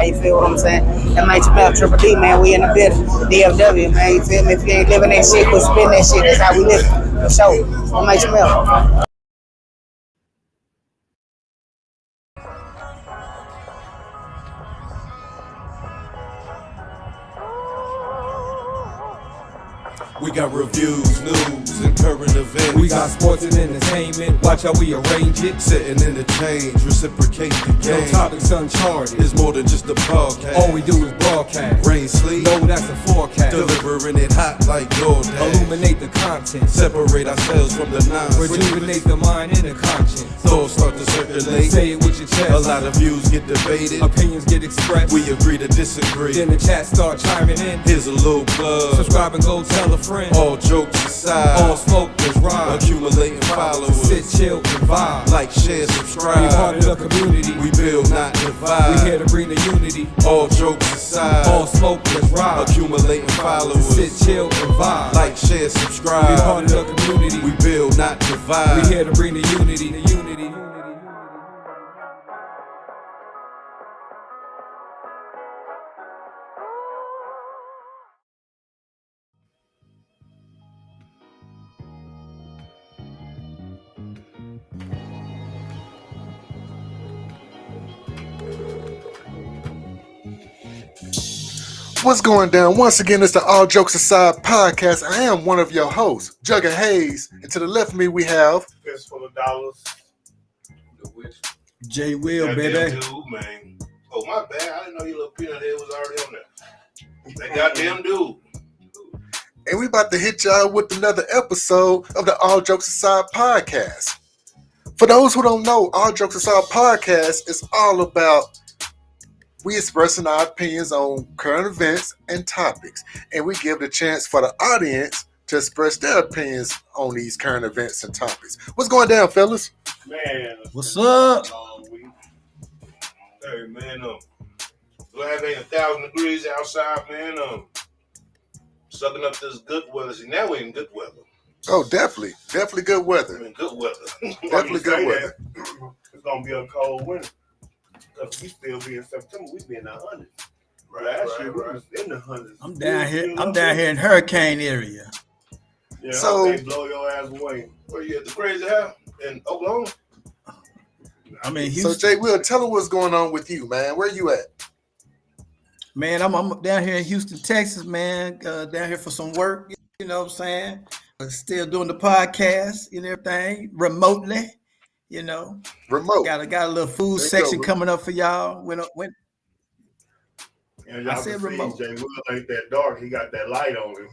You feel what I'm saying? That makes you melt Triple D, man. We in the building. DFW, man. You feel me? If you ain't living that shit, quit spitting that shit. That's how we live. For sure. That makes you melt. We got reviews, news, and current events. We got sports and entertainment. Watch how we arrange it. Setting in the change, reciprocate the game. No topics uncharted. It's more than just a podcast. All we do is broadcast. Rain, sleep. No, that's a forecast. Delivering it hot like DoorDash. Illuminate the content. Separate ourselves from the nonsense. Rejuvenate the mind and the conscience. Thoughts start to circulate. Say it with your chest. A lot of views get debated. Opinions get expressed. We agree to disagree. Then the chat start chiming in. Here's a little plug. Subscribe and go tell a friend. All jokes aside. All smoke is ride. Accumulating followers. Sit, chill, and vibe. Like, share, subscribe. Be part of the community. We build, not divide. We here to bring the unity. All jokes aside. All smoke is ride. Accumulating followers. Sit, chill, and vibe. Like, share, subscribe. Be part of the community. We build, not divide. We here to bring the unity. The unity. What's going down? Once again, it's the All Jokes Aside podcast. I am one of your hosts, Jugga Hayes, and to the left of me we have Fistful of Dollars. J. Will, That baby. damn dude, man. Oh, my bad. I didn't know your little peanut head was already on there. That goddamn dude. and we about to hit y'all with another episode of the All Jokes Aside podcast. For those who don't know, All Jokes Aside podcast is all about we expressing our opinions on current events and topics, and we give the chance for the audience to express their opinions on these current events and topics. What's going down, fellas? Man. What's up? Long week. Hey, man. Glad it ain't 1,000 degrees outside, man. Sucking up this good weather. See, now we're in good weather. Oh, definitely good weather. We're in good weather. Definitely good weather. It's gonna be a cold winter. Cause we still be in September. We be in the hundreds. Last year we was in the hundreds. I'm down here in hurricane area. Yeah, So- they blow your ass away. Where you at the crazy house in Oklahoma? I'm in So Houston. Jay Will, tell them what's going on with you, man. Where you at? Man, I'm down here in Houston, Texas, man. Down here for some work, you know what I'm saying? But still doing the podcast and everything remotely, you know. Remote. Got a little food There you section go. coming up for y'all. When And y'all I said can see remote. Jay Will ain't that dark. He got that light on him.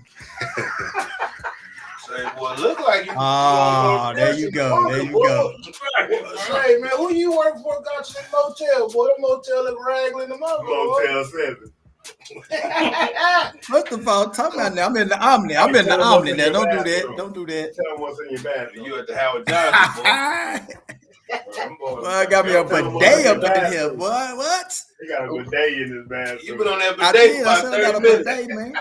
Say, boy, look like you. Oh, there you go. There you go. Hey, man, who you work for? Got you in motel, boy. The motel look raggedy in the mother. Motel 7. First of all, talk about now. I'm in the Omni. I'm in the Omni now. Don't do that. Don't do that. Tell them what's in your bathroom. You at the Howard Johnson, boy. Boy, I got me a bidet up in here, boy. What? He got a bidet in his bathroom. You been on that I bidet did. for I about said I got 30 a minutes. bidet, man.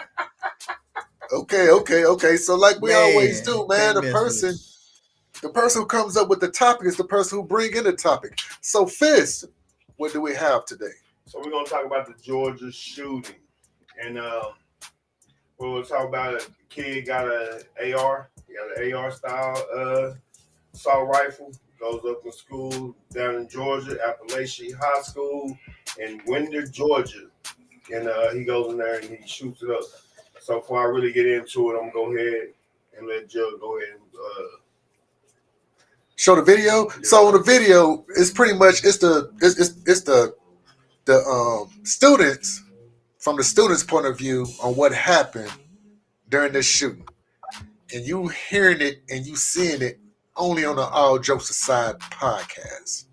Okay. So like we Man, always do, man, can't mess with the person who comes up with the topic is the person who bring in the topic. So Fist, what do we have today? So we're gonna talk about the Georgia shooting, and we'll talk about a kid got an AR, he got an AR style assault rifle. Goes up in school down in Georgia, Appalachian High School in Winder, Georgia, and he goes in there and he shoots it up. So before I really get into it, I'm gonna go ahead and let Joe go ahead and Show the video. So the video is pretty much it's the students from the students' point of view on what happened during this shooting, and you hearing it and you seeing it only on the All Jokes Aside podcast.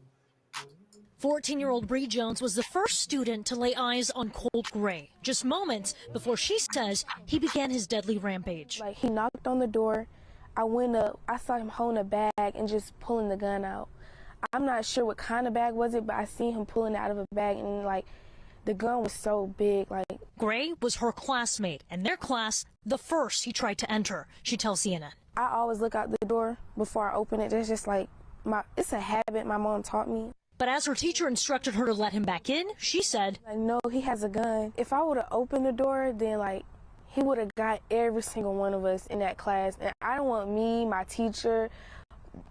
14-year-old Bree Jones was the first student to lay eyes on Colt Gray, just moments before she says he began his deadly rampage. Like, he knocked on the door. I went up. I saw him holding a bag and just pulling the gun out. I'm not sure what kind of bag was it, but I seen him pulling it out of a bag, and like the gun was so big. Like, Gray was her classmate, and their class the first he tried to enter, she tells CNN. I always look out the door before I open it. That's just like it's a habit my mom taught me. But as her teacher instructed her to let him back in, she said, I know he has a gun. If I would have opened the door, then like he would have got every single one of us in that class. And I don't want me, my teacher,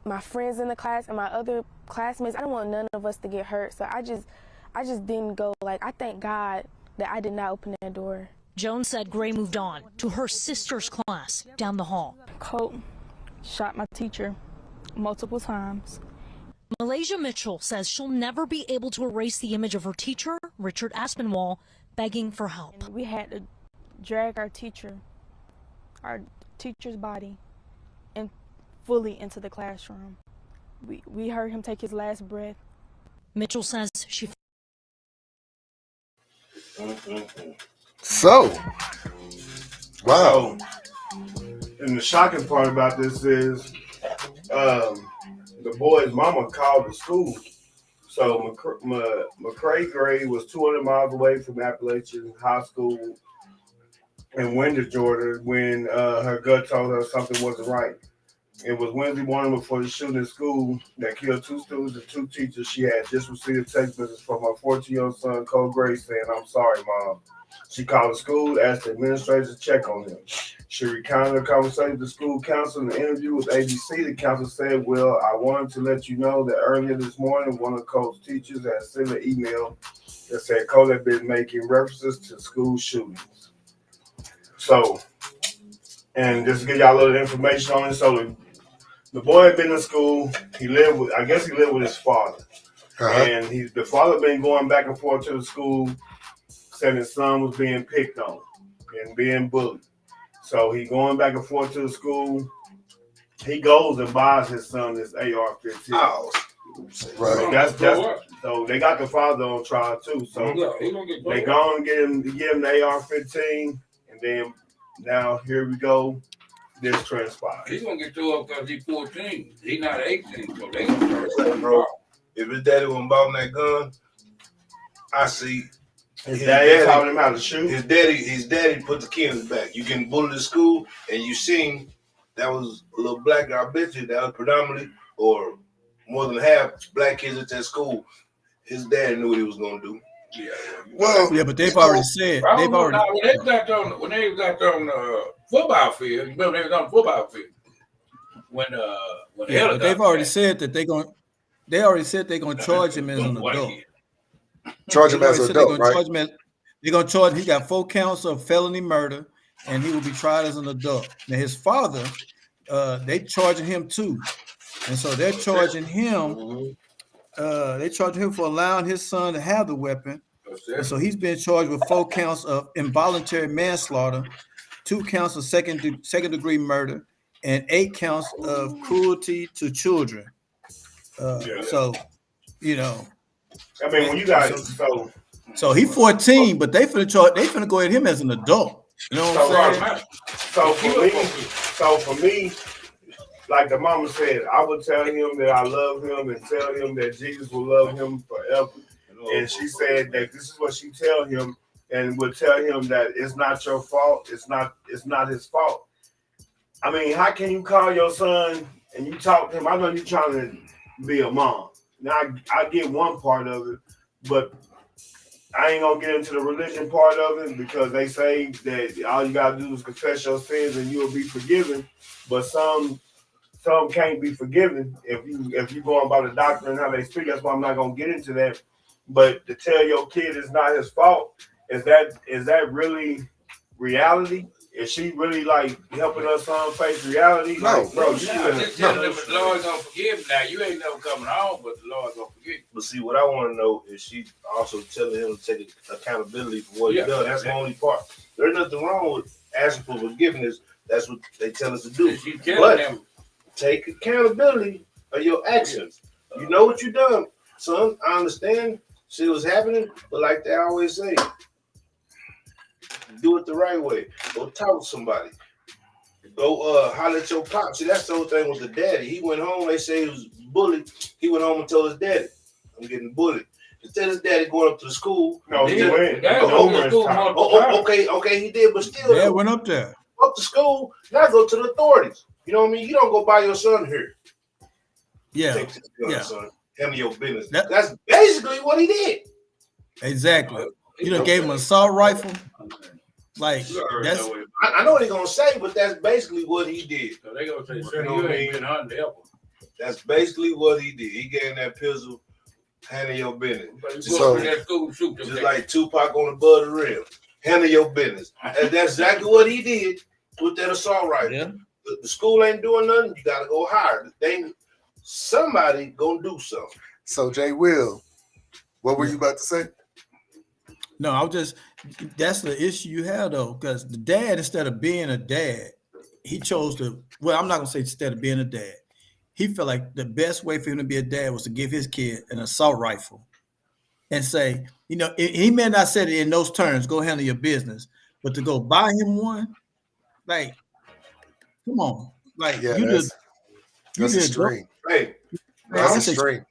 my friends in the class, and my other classmates, I don't want none of us to get hurt. So I just didn't go. Like, I thank God that I did not open that door. Jones said Gray moved on to her sister's class down the hall. Colt shot my teacher multiple times. Malaysia Mitchell says she'll never be able to erase the image of her teacher, Richard Aspinwall, begging for help. We had to drag our teacher's body, and fully into the classroom. We heard him take his last breath. Mitchell says she. So, wow. And the shocking part about this is the boy's mama called the school. So McCray Gray was 200 miles away from Appalachian High School in Winder, Georgia, when her gut told her something wasn't right. It was Wednesday morning before the shooting at school that killed 2 students and 2 teachers. She had just received a text message from her 14-year-old son, Cole Gray, saying, "I'm sorry, Mom." She called the school, asked the administrators to check on him. She recounted her conversation with the school counselor in an interview with ABC. The counselor said, "Well, I wanted to let you know that earlier this morning, one of Cole's teachers had sent an email that said Cole had been making references to school shootings." So, and just to give y'all a little information on it, so the boy had been in school. He lived with his father. And the father been going back and forth to the school, saying his son was being picked on and being bullied. So he going back and forth to the school. He goes and buys his son this AR-15. Oh, right. So they got the father on trial too. So they go and give him the AR-15, and then now here we go. This transpired. He's gonna get through up because he's 14. He's not 18, so they gonna start. Bro, if his daddy wasn't bought that gun, I see. His daddy taught him how to shoot. His daddy put the kid in his back. You can bully the school, and you seen that was a little black guy. I bet you that was predominantly or more than half black kids at that school. His dad knew what he was gonna do. Yeah. Well, yeah, but they've already said when they was out there on the football field. You remember they was on the football field when but they've already said that they're gonna charge him as an adult. Charge him as an adult, right? They're gonna charge. He got 4 counts of felony murder, and he will be tried as an adult. Now his father, they charging him too, and so they're charging him. They charged him for allowing his son to have the weapon. And so he's been charged with 4 counts of involuntary manslaughter, 2 counts of second degree murder, and 8 counts of cruelty to children. So, you know, I mean, when you got so he's 14, but they finna go at him as an adult. You know what I'm saying? So for me, like the mama said, I would tell him that I love him and tell him that Jesus will love him forever. And she said that this is what she tell him, and would tell him that it's not your fault. It's not his fault. I mean, how can you call your son and you talk to him? I know you're trying to be a mom. Now I get one part of it, but I ain't gonna get into the religion part of it because they say that all you gotta do is confess your sins and you'll be forgiven. But some can't be forgiven if you going by the doctrine and how they speak. That's why I'm not gonna get into that. But to tell your kid it's not his fault, is that really reality? Is she really like helping her son face reality? No, like, bro, just telling them the Lord's gonna forgive him. Now you ain't never coming home, but the Lord's gonna forgive you. But see, what I want to know is she also telling him to take accountability for what he done. That's the only part. There's nothing wrong with asking for forgiveness. That's what they tell us to do. She telling him, take accountability of your actions. You know what you done, son. I understand shit was happening, but like they always say, do it the right way. Go talk to somebody. Go holler at your pop. See, that's the whole thing with the daddy. He went home, they say he was bullied. He went home and told his daddy, I'm getting bullied. Instead of his daddy going up to the school. No, he went. Okay, he did, but still. Yeah, went up there. Up to school, now go to the authorities. You know what I mean? You don't go buy your son here. Yeah. Son. Handle your business. That- That's basically what he did. Exactly. You done gave him an assault rifle. Like that's I know what they're gonna say, but that's basically what he did. So they gonna say, You sir, know you what I ain't mean? been hunting ever. That's basically what he did. He gave him that pistol, handle your business. But you Just, go to that school shoot them just things. like Tupac on the butt of the rim. Handle your business. And that's exactly what he did with that assault rifle. Yeah. The school ain't doing nothing. You gotta go higher. Somebody gonna do something. So Jay Will, what were you about to say? No, I was just that's the issue you have though, because the dad, instead of being a dad, he chose to. Well, I'm not gonna say instead of being a dad, he felt like the best way for him to be a dad was to give his kid an assault rifle, and say, you know, he may not say it in those terms, go handle your business, but to go buy him one, like, come on, like Yeah, you that's did extreme. Hey, That's extreme.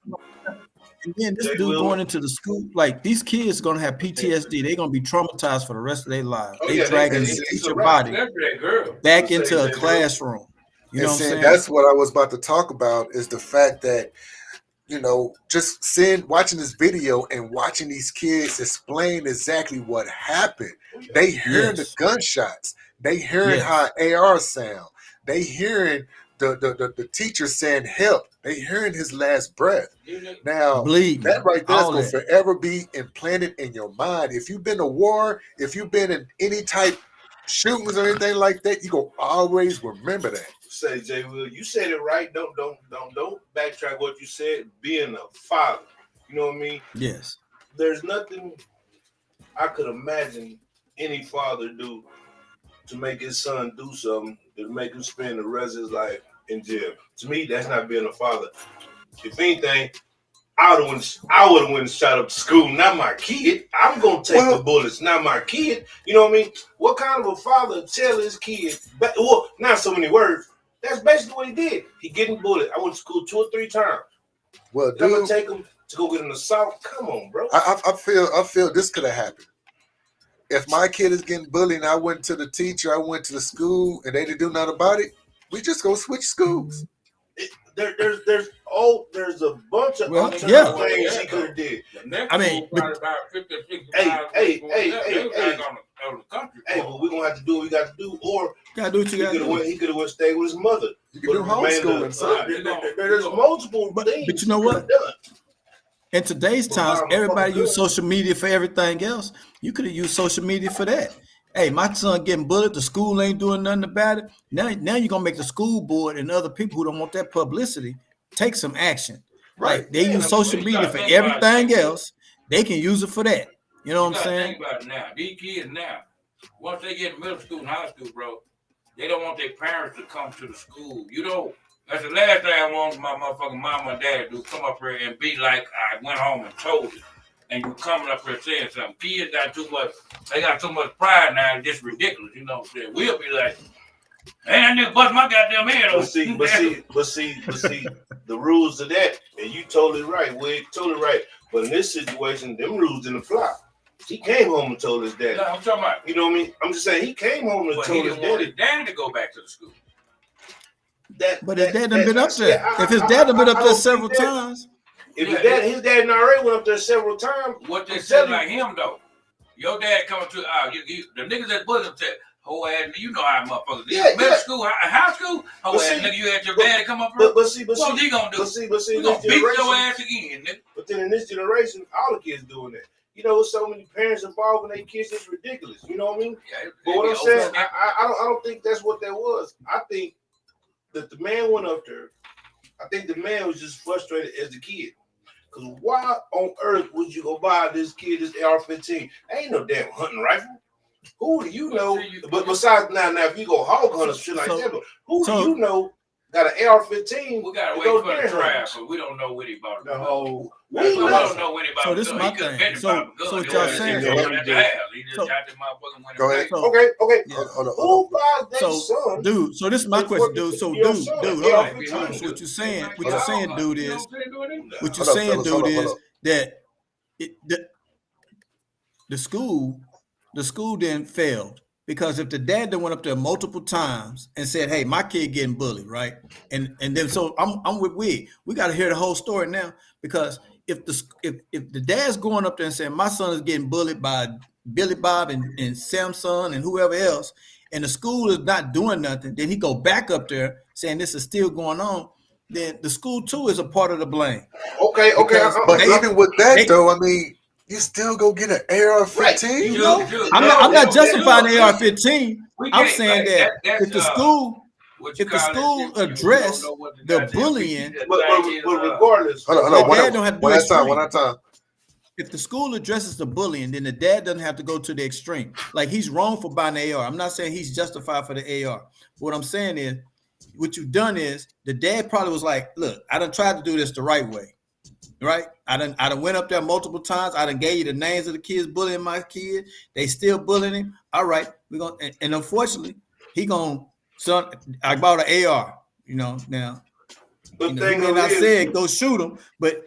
And then this Jay dude Will. going into the school, like these kids gonna have PTSD. They're gonna be traumatized for the rest of their lives. Oh, They yeah, dragging it's the a teacher wrap. body That's that girl. back Say into a Jay Will. classroom. You know what I'm saying? That's what I was about to talk about is the fact that, you know, just watching this video and watching these kids explain exactly what happened. They hearing the Yes. gunshots. They hearing Yes. how AR sound. They hearing the teacher saying help. They hearing his last breath. Now, Bleeding, that right there is all going to that. forever be implanted in your mind. If you've been to war, if you've been in any type shootings or anything like that, you going to always remember that. Say, Jay Will, you said it right. Don't backtrack what you said. Being a father, you know what I mean? Yes. There's nothing I could imagine any father do to make his son do something to make him spend the rest of his life in jail. To me, that's not being a father. If anything, I would have went and shot up the school, not my kid. I'm gonna take the bullets, not my kid. You know what I mean? What kind of a father tell his kid? Well, not so many words. That's basically what he did. He getting bullet. I went to school 2 or 3 times. Well, I'm gonna dude, take him to go get an assault. Come on, bro. I feel this could have happened. If my kid is getting bullied and I went to the teacher, I went to the school, and they didn't do nothing about it, we just go switch schools. There's a bunch of alternative things he could have did. I mean, about 50 or 60 Hey, but we're gonna have to do what we got to do, or gotta do what you gotta do. He could have went stay with his mother. You can do homeschooling, son. There's multiple things. But you know what? In today's times, everybody use social media for everything else. You could have used social media for that. Hey, my son getting bullied. The school ain't doing nothing about it. Now you're gonna make the school board and other people who don't want that publicity take some action. Right. Like they use social media for everything else. They can use it for that. You know what I'm saying? Think about it now. These kids now, once they get in middle school and high school, bro, they don't want their parents to come to the school. You know, that's the last thing I want my motherfucking mama and dad to do, come up here and be like I went home and told it. And you coming up here saying something. Kids got too much pride now, it's just ridiculous, you know what I'm saying? We'll be like, hey, I nigga bust my goddamn head But off. see, the rules of that, and you totally right, Wig, totally right. But in this situation, them rules didn't apply. He came home and told his daddy. No, I'm talking about, you know what I mean? I'm just saying he came home and but told he his didn't want daddy. his daddy to go back to the school. But his dad done been up there. If his dad done been up there several times. If his dad already went up there several times. What they said like him though, your dad coming to the niggas that bullied him said, "Oh, ass, you know how motherfuckers do. Middle school, high school, oh, ass nigga, you had your daddy come up here. But see, what he gonna do? But see, we gonna beat your ass again, nigga. But then in this generation, all the kids doing that. You know, so many parents involved in their kids, it's ridiculous. You know what I mean? Yeah, but what I'm saying, I don't think that's what that was. I think that the man went up there. I think the man was just frustrated as a kid. Because why on earth would you go buy this kid this AR-15? Ain't no damn hunting rifle. Who do you know? But besides now if you go hog hunt or shit like that, but who do you know got an AR-15? We gotta wait for the trial, but we don't know what he bought. We don't know what he bought. So this is my thing. So what y'all saying? Go ahead. Okay. Hold on. Who buys that son? Dude, so this is my question, dude. So dude, hold on. So what you're saying, dude, is that the school then failed. Because if the dad done went up there multiple times and said, "Hey, my kid getting bullied," right? And then so I'm with Wig. We got to hear the whole story now, because if the dad's going up there and saying my son is getting bullied by Billy Bob and Samson and whoever else, and the school is not doing nothing, then he go back up there saying this is still going on. Then the school too is a part of the blame. Okay. But even with that though, I mean, you still go get an AR-15. Right. You know, I'm not justifying the AR-15. I'm saying that if the school address the bullying, but regardless, hold on, the dad don't have to do extreme. One at a time. If the school addresses the bullying, then the dad doesn't have to go to the extreme. Like, he's wrong for buying the AR. I'm not saying he's justified for the AR. What I'm saying is, what you've done is the dad probably was like, look, I done tried to do this the right way. Right? I done went up there multiple times. I done gave you the names of the kids bullying my kid. They still bullying him. All right, we're gonna, and unfortunately, he gonna, son, I bought an AR, now. He may not say it, go shoot him, but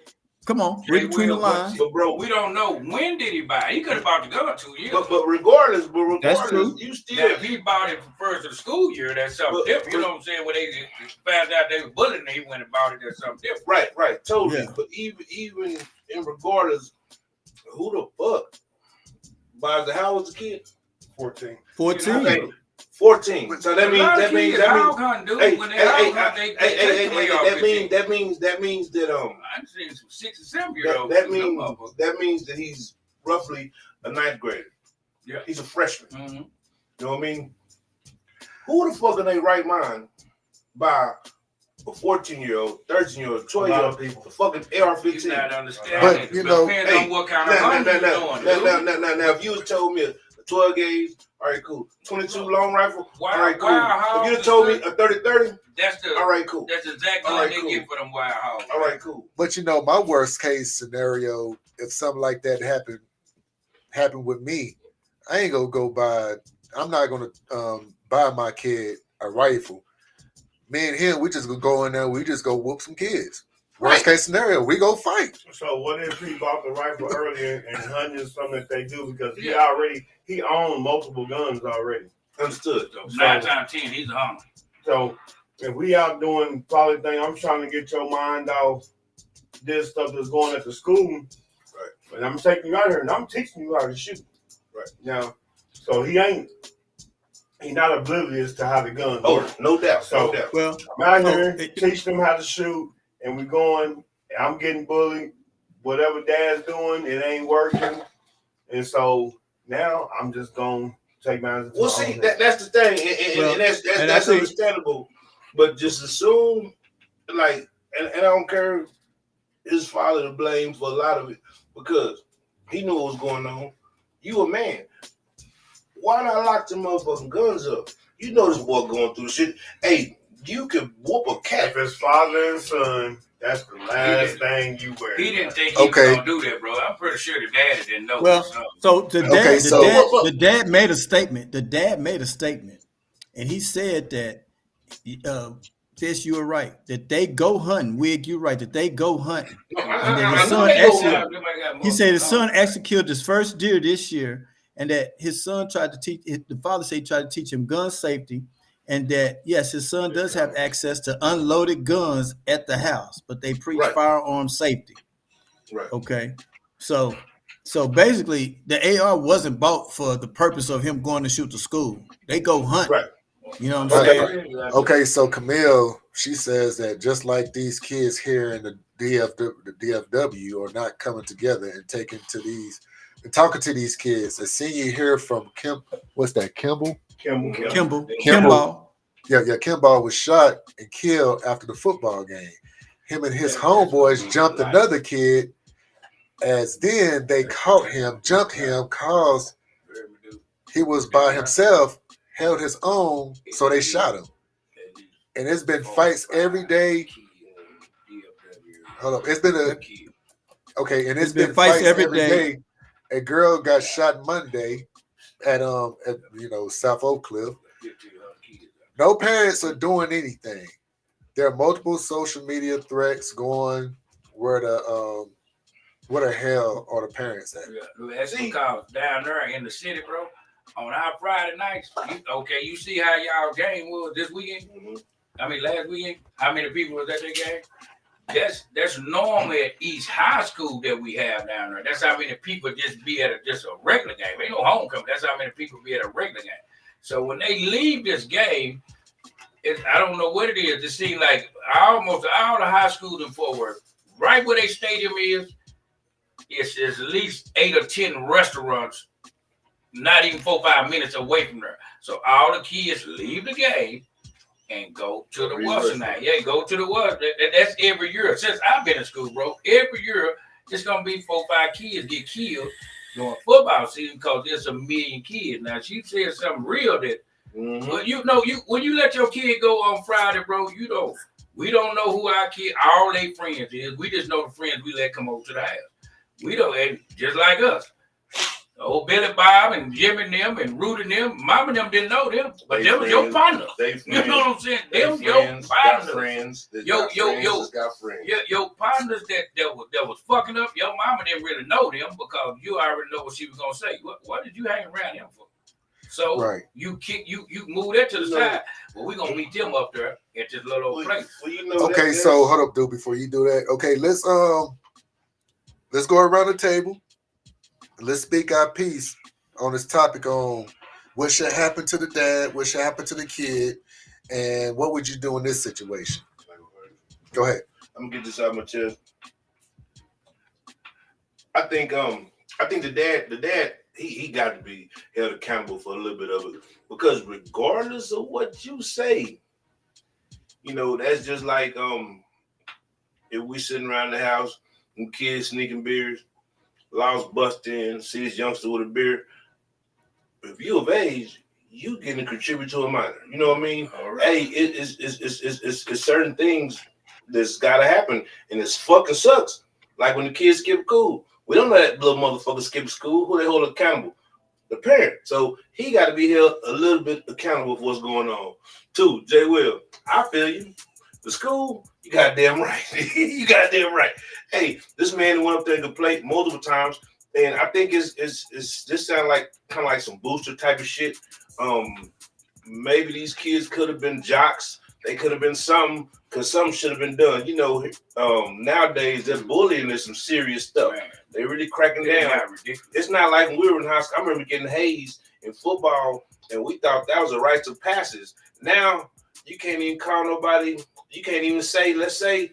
come on, read between the lines. But bro, we don't know when did he buy it. He could have bought the gun 2 years. But regardless, that's true. You still, now, if he bought it first of the school year, that's something different. You know what I'm saying? When they found out they were bullying, he went and bought it. That's something different. Right, totally. Yeah. But even in regardless, who the fuck buys the? How old was the kid? 14. 14. 14. So that means that means that I've seen some 6 and 7 year olds. that means that he's roughly a 9th grader. Yeah, he's a freshman. Mm-hmm. You know what I mean? Who the fuck in their right mind buy a 14-year-old, 13-year-old, 12-year-old people a fucking AR-15? Not understanding. But you know, depends on what kind of hunting you're doing. Now, if you told me a 12 gauge, all right, cool. 22 long rifle, all right, cool. If you told me a 30-30, all right, cool. That's exactly what they get for them wild hogs. All right, cool. But my worst case scenario, if something like that happened with me, I ain't gonna go buy. I'm not gonna buy my kid a rifle. Me and him, we just gonna go in there. We just go whoop some kids. Worst case scenario, we go fight. So what if he bought the rifle earlier and hunting is something that they do because he owned multiple guns already. Understood. So 9 times 10, he's a hunter. So if we out doing probably thing, I'm trying to get your mind off this stuff that's going at the school. Right. And I'm taking you out here and I'm teaching you how to shoot. Right. Now, so he's not oblivious to how the gun works. Oh, no doubt. So No doubt. Well, I'm out here teaching them how to shoot, and we're going, I'm getting bullied. Whatever dad's doing, it ain't working. And so now I'm just going to take my Well, see, that's the thing. And that's understandable. But just assume, like, and I don't care his father to blame for a lot of it because he knew what was going on. You a man. Why not lock them motherfucking guns up? You know this boy going through shit. Hey, you could whoop a cat. If it's father and son, that's the last thing you wear. He didn't think he was gonna do that, bro. I'm pretty sure the daddy didn't know. Well, so the dad made a statement. The dad made a statement, and he said that, Fish, you were right. That they go hunting. Wig, you're right. That they go hunting. And then his son he said his son actually killed his first deer this year, and that his son tried to teach. The father said he tried to teach him gun safety, and that yes, his son does have access to unloaded guns at the house, but they preach firearm safety. Right. Okay. So basically, the AR wasn't bought for the purpose of him going to shoot the school. They go hunt. Right. You know what I'm saying? Okay, so Camille, she says that just like these kids here in the DFW are not coming together and talking to these kids. I see you hear from what's that, Kimball? Kimball. Yeah, Kimball was shot and killed after the football game. Him and his homeboys jumped another kid, as then they caught him, jumped him, cause he was by himself, held his own, so they shot him. And it's been fights every day. Hold up, it's been it's been fights every day. A girl got shot Monday at South Oak Cliff. No parents are doing anything. There are multiple social media threats going. Where the hell are the parents at? That's because down there in the city, bro, on our Friday nights, you see how y'all game was this weekend? Mm-hmm. I mean, last weekend, how many people was at that game? That's normal at each high school that we have down there. That's how many people just be at just a regular game. Ain't no homecoming. That's how many people be at a regular game. So when they leave this game, I don't know what it is. It seems like almost all the high schools in Fort Worth, right where their stadium is, it's at least 8 or 10 restaurants, not even 4 or 5 minutes away from there. So all the kids leave the game and go to the Western night. Yeah, go to the Western. That's every year. Since I've been in school, bro, every year it's going to be 4 or 5 kids get killed during football season because there's a million kids. Now, she said something real that, but when you let your kid go on Friday, bro, we don't know who our kid, all their friends is. We just know the friends we let come over to the house. We don't, and just like us. Old Billy Bob and Jimmy and them and Rudy and them, Mama and them didn't know them, but them was your partner. You know what I'm saying? Them your partners. Your partners that was fucking up. Your mama didn't really know them because you already know what she was gonna say. What did you hang around them for? So you move that to the side. Well, we're gonna meet them up there at this little old place. Okay, so hold up, dude. Before you do that, okay, let's go around the table. Let's speak our piece on this topic on what should happen to the dad, what should happen to the kid, and what would you do in this situation? Go ahead. I'm gonna get this out of my chest. I think the dad, he got to be held accountable for a little bit of it because regardless of what you say, that's just like if we sitting around the house and kids sneaking beers. Lost bust in, see this youngster with a beer. If you of age, you getting to contribute to a minor. You know what I mean? Right. Hey, it's certain things that's gotta happen, and it fucking sucks. Like when the kids skip school, we don't let that little motherfucker skip school. Who they hold accountable? The parent. So he got to be held a little bit accountable for what's going on. Too, Jay Will, I feel you. The school, you goddamn right. You goddamn right. Hey, this man went up there and complained multiple times, and I think it's this sound like kind of like some booster type of shit. Maybe these kids could have been jocks. They could have been something because something should have been done. Nowadays that bullying is some serious stuff. Man, they really cracking down. It's not like when we were in high school. I remember getting hazed in football, and we thought that was a rite of passage. Now you can't even call nobody. You can't even say, let's say,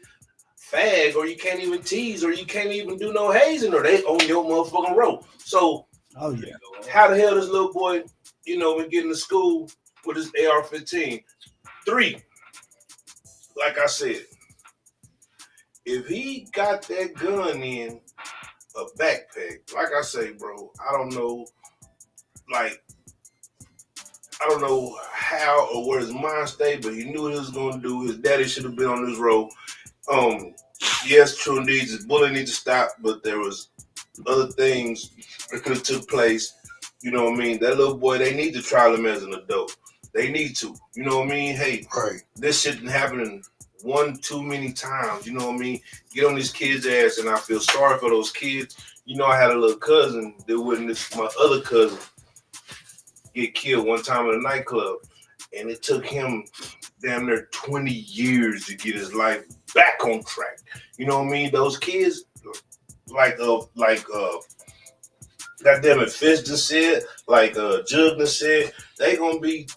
fag, or you can't even tease, or you can't even do no hazing, or they on your motherfucking rope. So, how the hell this little boy, been getting to school with his AR-15? 3, like I said, if he got that gun in a backpack, like I say, bro, I don't know how or where his mind stayed, but he knew what he was going to do. His daddy should have been on this road. Yes, true indeed, his bullying needs to stop, but there was other things that could have took place. You know what I mean? That little boy, they need to trial him as an adult. They need to. You know what I mean? Hey, this shit been happening one too many times. You know what I mean? Get on these kids' ass, and I feel sorry for those kids. I had a little cousin that witnessed my other cousin get killed one time in a nightclub, and it took him damn near 20 years to get his life back on track. You know what I mean? Those kids, like goddamn it, Fist just said, like Jugna said, they gonna be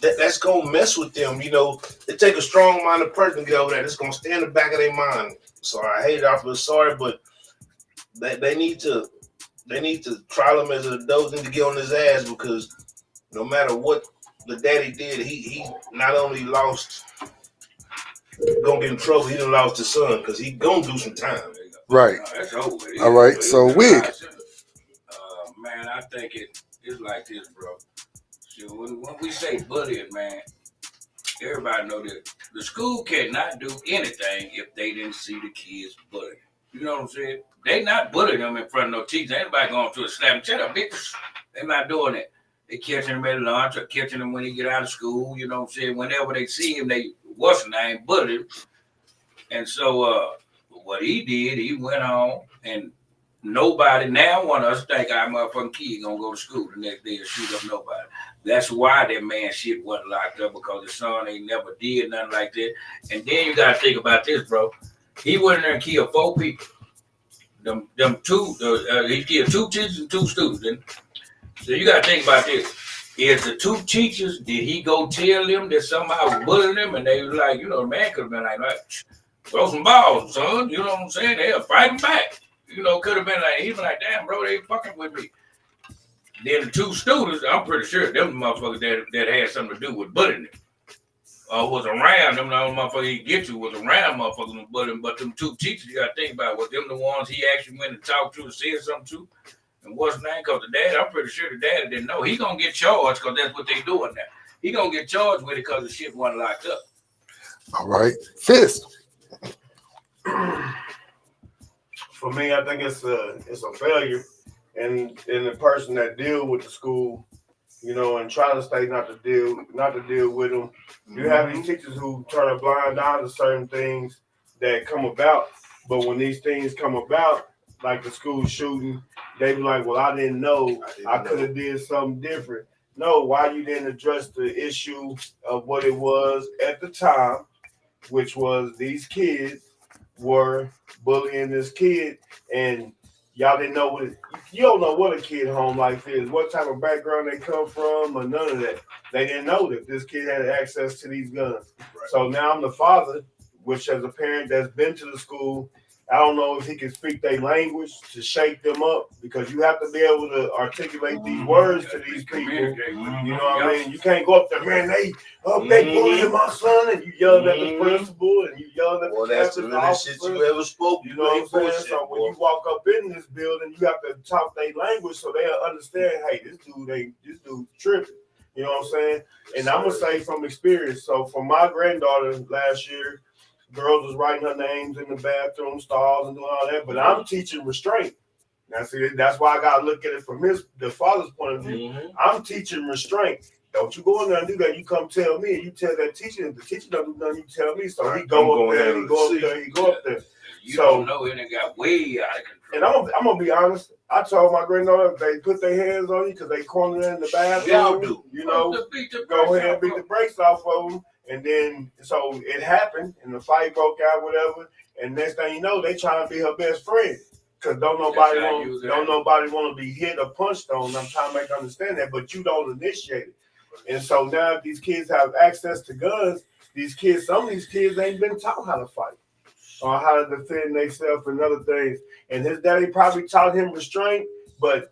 that's gonna mess with them. It take a strong-minded person to get over that. It's gonna stay in the back of their mind. So I hate it. I feel sorry, but they need to trial him as an adult. They need to get on his ass because no matter what the daddy did, he not only lost, gonna get in trouble. He done lost his son because he gonna do some time. Right. That's over. All right. So Wig. Man, I think it's like this, bro. So when we say bullying, man, everybody know that the school cannot do anything if they didn't see the kids bullying. You know what I'm saying? They not bullying them in front of no teachers. Anybody going to a slap? Shut up, bitch. They not doing that. They catching him at lunch or catching him when he get out of school. You know what I'm saying? Whenever they see him, they what's the name bully him. And so what he did, he went on and nobody now want us think our motherfucking kid gonna go to school the next day and shoot up nobody. That's why that man shit wasn't locked up, because his son ain't never did nothing like that. And then you gotta think about this, bro. He went in there and killed 4 people. Them two, he killed 2 teachers and 2 students. Didn't he? So you gotta think about this. Is the 2 teachers, did he go tell them that somebody was bullying them, and they was like, you know, the man could have been like, throw some balls, son. You know what I'm saying? They'll fight him back. You know, could have been like, he'd been like, damn, bro, they fucking with me. Then the 2 students, I'm pretty sure them motherfuckers that had something to do with bullying them. Was around them, the motherfucker he get to was around motherfuckers with bullying. But them 2 teachers, you gotta think about, was them the ones he actually went and talked to and said something to? And what's his name? Because the dad, I'm pretty sure the dad didn't know. He gonna get charged because that's what they doing now. He gonna get charged with it because the shit wasn't locked up. All right, Fist. For me, I think it's a failure, and the person that deal with the school, you know, and try to stay not to deal with them. You have these teachers who turn a blind eye to certain things that come about, but when these things come about, like the school shooting, they be like, well, I didn't know. I could have did something different. No, why you didn't address the issue of what it was at the time, which was these kids were bullying this kid, and y'all didn't know you don't know what a kid home life is, what type of background they come from, or none of that. They didn't know that this kid had access to these guns. Right. So now I'm the father, which as a parent that's been to the school, I don't know if he can speak their language to shake them up, because you have to be able to articulate these words to these people. You know what I mean? You can't go up there, man, they bullying my son, and you yelled at the principal, and you yelled at the that's the realest shit you ever spoke. You know what I'm saying? So when you walk up in this building, you have to talk their language so they'll understand, hey, this dude's tripping. You know what I'm saying? And I'm gonna say from experience. So for my granddaughter last year, girls was writing her names in the bathroom stalls and doing all that, but I'm teaching restraint. Now, see, that's why I gotta look at it from the father's point of view. I'm teaching restraint. Don't you go in there and do that. You come tell me, and you tell that teacher. If the teacher don't do nothing, you tell me. So he go up there, he go up there. You don't know it, and got way out of control. And I'm gonna be honest. I told my granddaughter if they put their hands on you because they cornered in the bathroom. Y'all do. You know, go ahead and beat the brakes off of them. And then, so it happened, and the fight broke out, whatever. And next thing you know, they trying to be her best friend, because don't nobody want to be hit or punched on. I'm trying to make them understand that, but you don't initiate it. And so now these kids have access to guns. Some of these kids ain't been taught how to fight or how to defend themselves and other things. And his daddy probably taught him restraint. But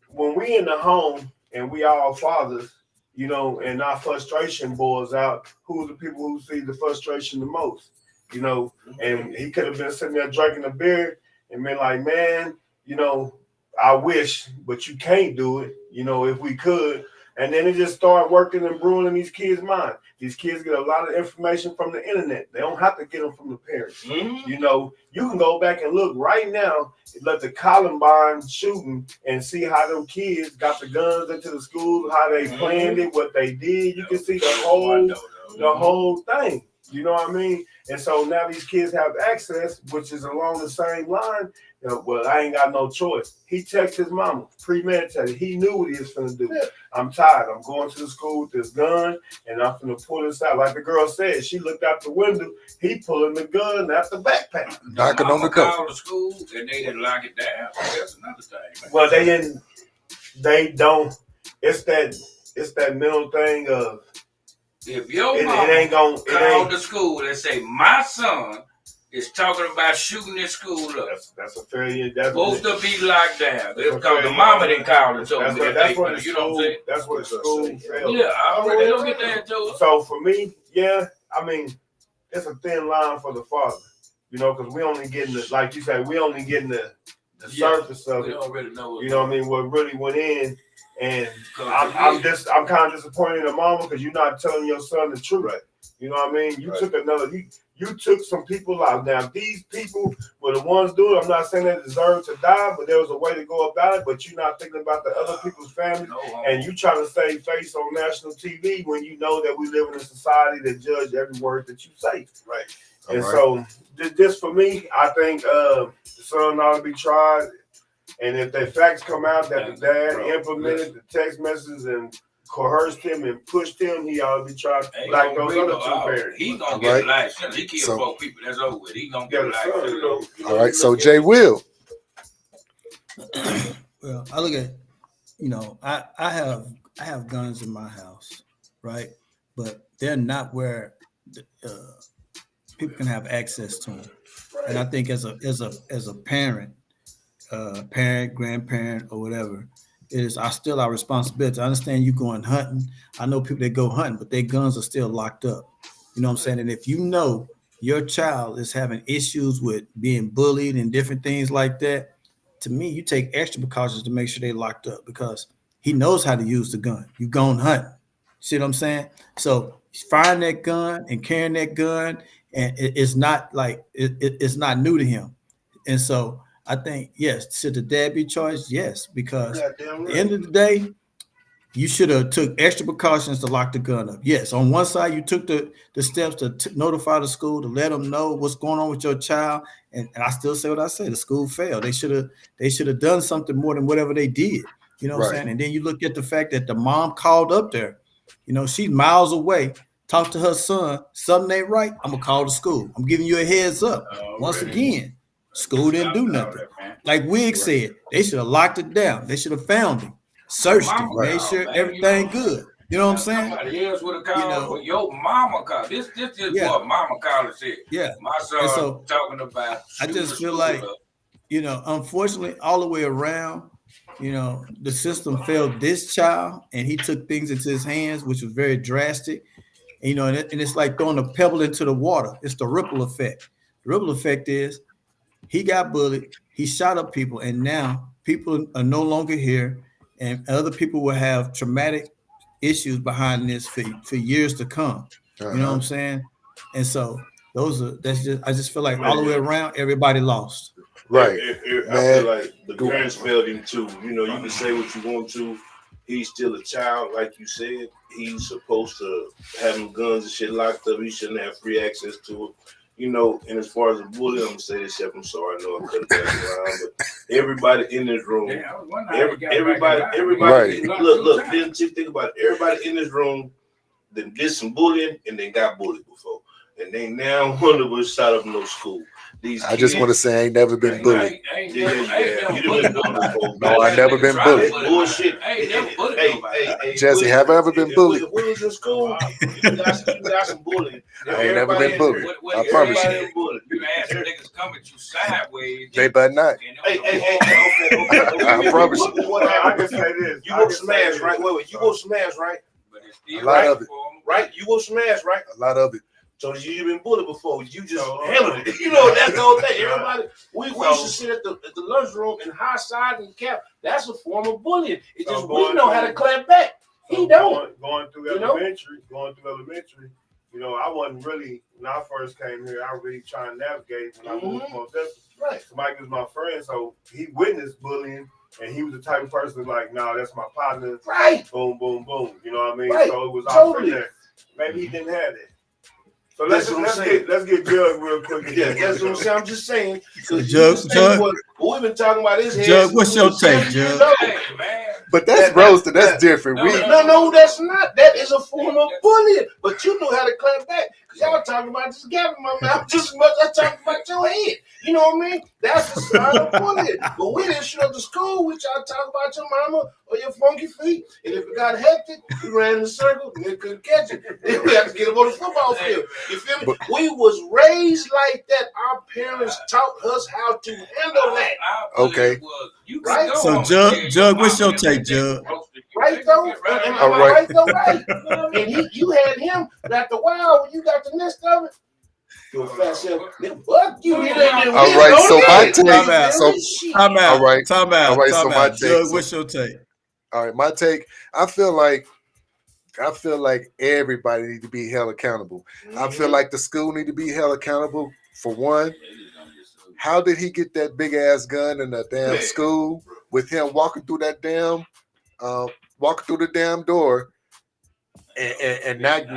when we in the home and we all fathers, you know, and our frustration boils out, who's the people who see the frustration the most, you know? And he could have been sitting there drinking a beer and been like, man, you know, I wish, but you can't do it, you know, if we could. And then it just started working and brewing in these kids' mind. These kids get a lot of information from the internet. They don't have to get them from the parents. You know, you can go back and look right now, let the Columbine shooting and see how them kids got the guns into the school, how they planned it, what they did. You can see the whole thing. You know what I mean? And so now these kids have access, which is along the same line. You know, well, I ain't got no choice. He texted his mama, premeditated. He knew what he was finna do. I'm tired. I'm going to the school with this gun, and I'm finna pull this out. Like the girl said, she looked out the window. He pulling the gun out the backpack. Knocking on the door. Called the school, and they didn't lock it down. That's another thing. Well, they didn't. They don't. It's that mental thing of, if your mama call the school and say, my son is talking about shooting this school up, that's a failure. That's supposed to be locked down. It's because the mama didn't call and told me that's what the school, you know what I'm saying? That's what the school failed. Yeah, I already don't get that told. So for me, yeah, I mean, it's a thin line for the father, you know, because we only getting the, like you said, we only getting the surface of it. Don't really know you know what I mean? What really went in. And I'm kind of disappointed in the mama because you're not telling your son the truth. Right. You know what I mean? You took you took some people out. Now, these people were the ones doing it. I'm not saying they deserve to die, but there was a way to go about it. But you're not thinking about the other people's families. And you trying to save face on national TV when you know that we live in a society that judge every word that you say. Right. And so, just for me, I think the son ought to be tried. And if the facts come out that the dad Bro, implemented the text messages and coerced him and pushed him, he ought to be tried Ain't like gonna those be other no two out. parents. He gonna All get right. a life sentence. He killed So- 4 people. That's over with. He gonna get a Yeah, life son, sentence. All right. So Jay Will. Well, I look at, I have guns in my house, right? But they're not where people can have access to them. And I think as a parent, grandparent, or whatever, it is still our responsibility. I understand you going hunting. I know people that go hunting, but their guns are still locked up. You know what I'm saying? And if you know your child is having issues with being bullied and different things like that, to me, you take extra precautions to make sure they're locked up because he knows how to use the gun. You going hunting. See what I'm saying? So firing that gun and carrying that gun, and it's not like it's not new to him. And so I think, yes, should the dad be charged? Yes, because at the end of the day, you should have took extra precautions to lock the gun up. Yes, on one side, you took the steps to notify the school to let them know what's going on with your child. And I still say what I say, the school failed. They should have done something more than whatever they did. You know what I'm Right. saying? And then you look at the fact that the mom called up there. She's miles away, talked to her son, something ain't right, I'm gonna call the school. I'm giving you a heads up. Once again, school didn't do nothing. Like Wig said, they should have locked it down. They should have found him, searched him, made sure everything good. You know what I'm saying? Somebody else would have called, but your mama called. This is what mama called and said. Yeah. My son talking about. I just feel like, unfortunately, all the way around, the system failed this child, and he took things into his hands, which was very drastic. And, and it's like throwing a pebble into the water. It's the ripple effect. The ripple effect is he got bullied, he shot up people, and now people are no longer here, and other people will have traumatic issues behind this for years to come. You know what I'm saying? And so I just feel like all the way around, everybody lost. Right. I feel like the parents failed him too. You can say what you want to. He's still a child, like you said. He's supposed to have them guns and shit locked up. He shouldn't have free access to it. And as far as the bully, I'm gonna say this, Chef. I'm sorry, I know I'm cutting that around, but everybody in this room, everybody, look, then think about it. Everybody in this room that did some bullying and then got bullied before, and they now one of us shot up no school. I just want to say I ain't never been bullied. You done been bullied before. No, I never been bullied. Bullshit. Hey, Jesse, have I ever been bullied? If we was in school, you got some bullying. I ain't never been bullied. I promise you. You ask niggas come at you sideways. They better not. Okay. I promise you. I can say this. You go smash, right? Wait. You go smash, right? A lot of it. Right? You go smash, right? A lot of it. So you've been bullied before. You just handled it. That's the whole thing. Everybody, we used to sit at the lunchroom and high side and cap. That's a form of bullying. It just we know how to clap back. He don't. Going through elementary, I wasn't really, when I first came here, I was really trying to navigate when I moved from Texas. Right. So Mike was my friend, so he witnessed bullying, and he was the type of person like, nah, that's my partner. Right. Boom, boom, boom. You know what I mean? Right. So it was Totally. out there. Maybe he didn't have that. So let's get Jug real quick. Yeah, that's what I'm saying. I'm just saying. Jug, what we've been talking about is Jug, what's your take, Jug? But that's roasted. That's different. No, that's not. That is a form of bullying. But you know how to clap back. Because y'all talking about just gapping my mouth just as much as I talking about your head. You know what I mean? That's the style of bullying. But we didn't show up to school. We try to talk about your mama or your funky feet. And if it got hectic, we ran in a circle and they couldn't catch it. Then we had to get up on the football field. You feel me? We was raised like that. Our parents taught us how to handle that. Okay. Right? So Jug, what's your take, Jug? Right though? All right. Right though, right. And you had him after a while when you got the nest of it. Your fat self, fuck you. All right, so my take. Time out. All right. Time out. All right, so my Jug, take. what's your take? All right, my take. I feel like everybody need to be held accountable. I feel like the school need to be held accountable for one. How did he get that big ass gun in the damn school with him walking through that damn, walking through the damn door, and not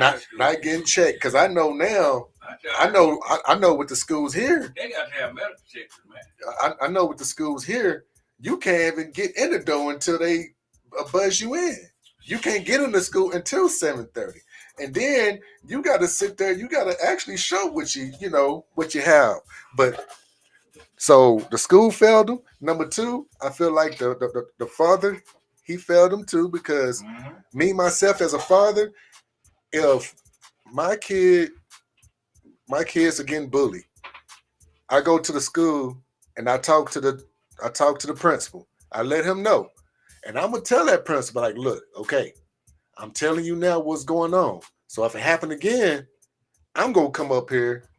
getting checked? Because I know now. I know with the schools here. They got to have metal detectors, man. I know with the schools here, you can't even get in the door until they buzz you in. You can't get into school until 7:30. And then you got to sit there. You got to actually show what you have. But so the school failed them. Number two, I feel like the father, he failed them too, because me, myself as a father, if my kids are getting bullied, I go to the school and I talk to the principal. I let him know. And I'm gonna tell that principal, like, look, okay, I'm telling you now what's going on. So if it happened again, I'm gonna come up here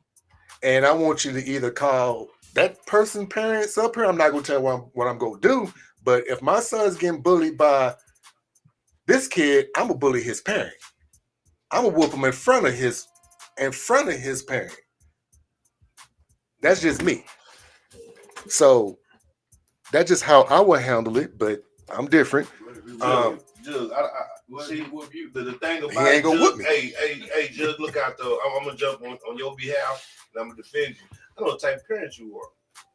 and I want you to either call that person's parents up here. I'm not gonna tell what I'm gonna do, but if my son's getting bullied by this kid, I'm gonna bully his parent. I'm gonna whoop him in front of his parent. That's just me. So that's just how I would handle it, but I'm different. Judge, see the thing about he ain't gonna whoop me. Hey, Judge, look out though. I'm gonna jump on your behalf and I'm gonna defend you. I know the type of parent you are.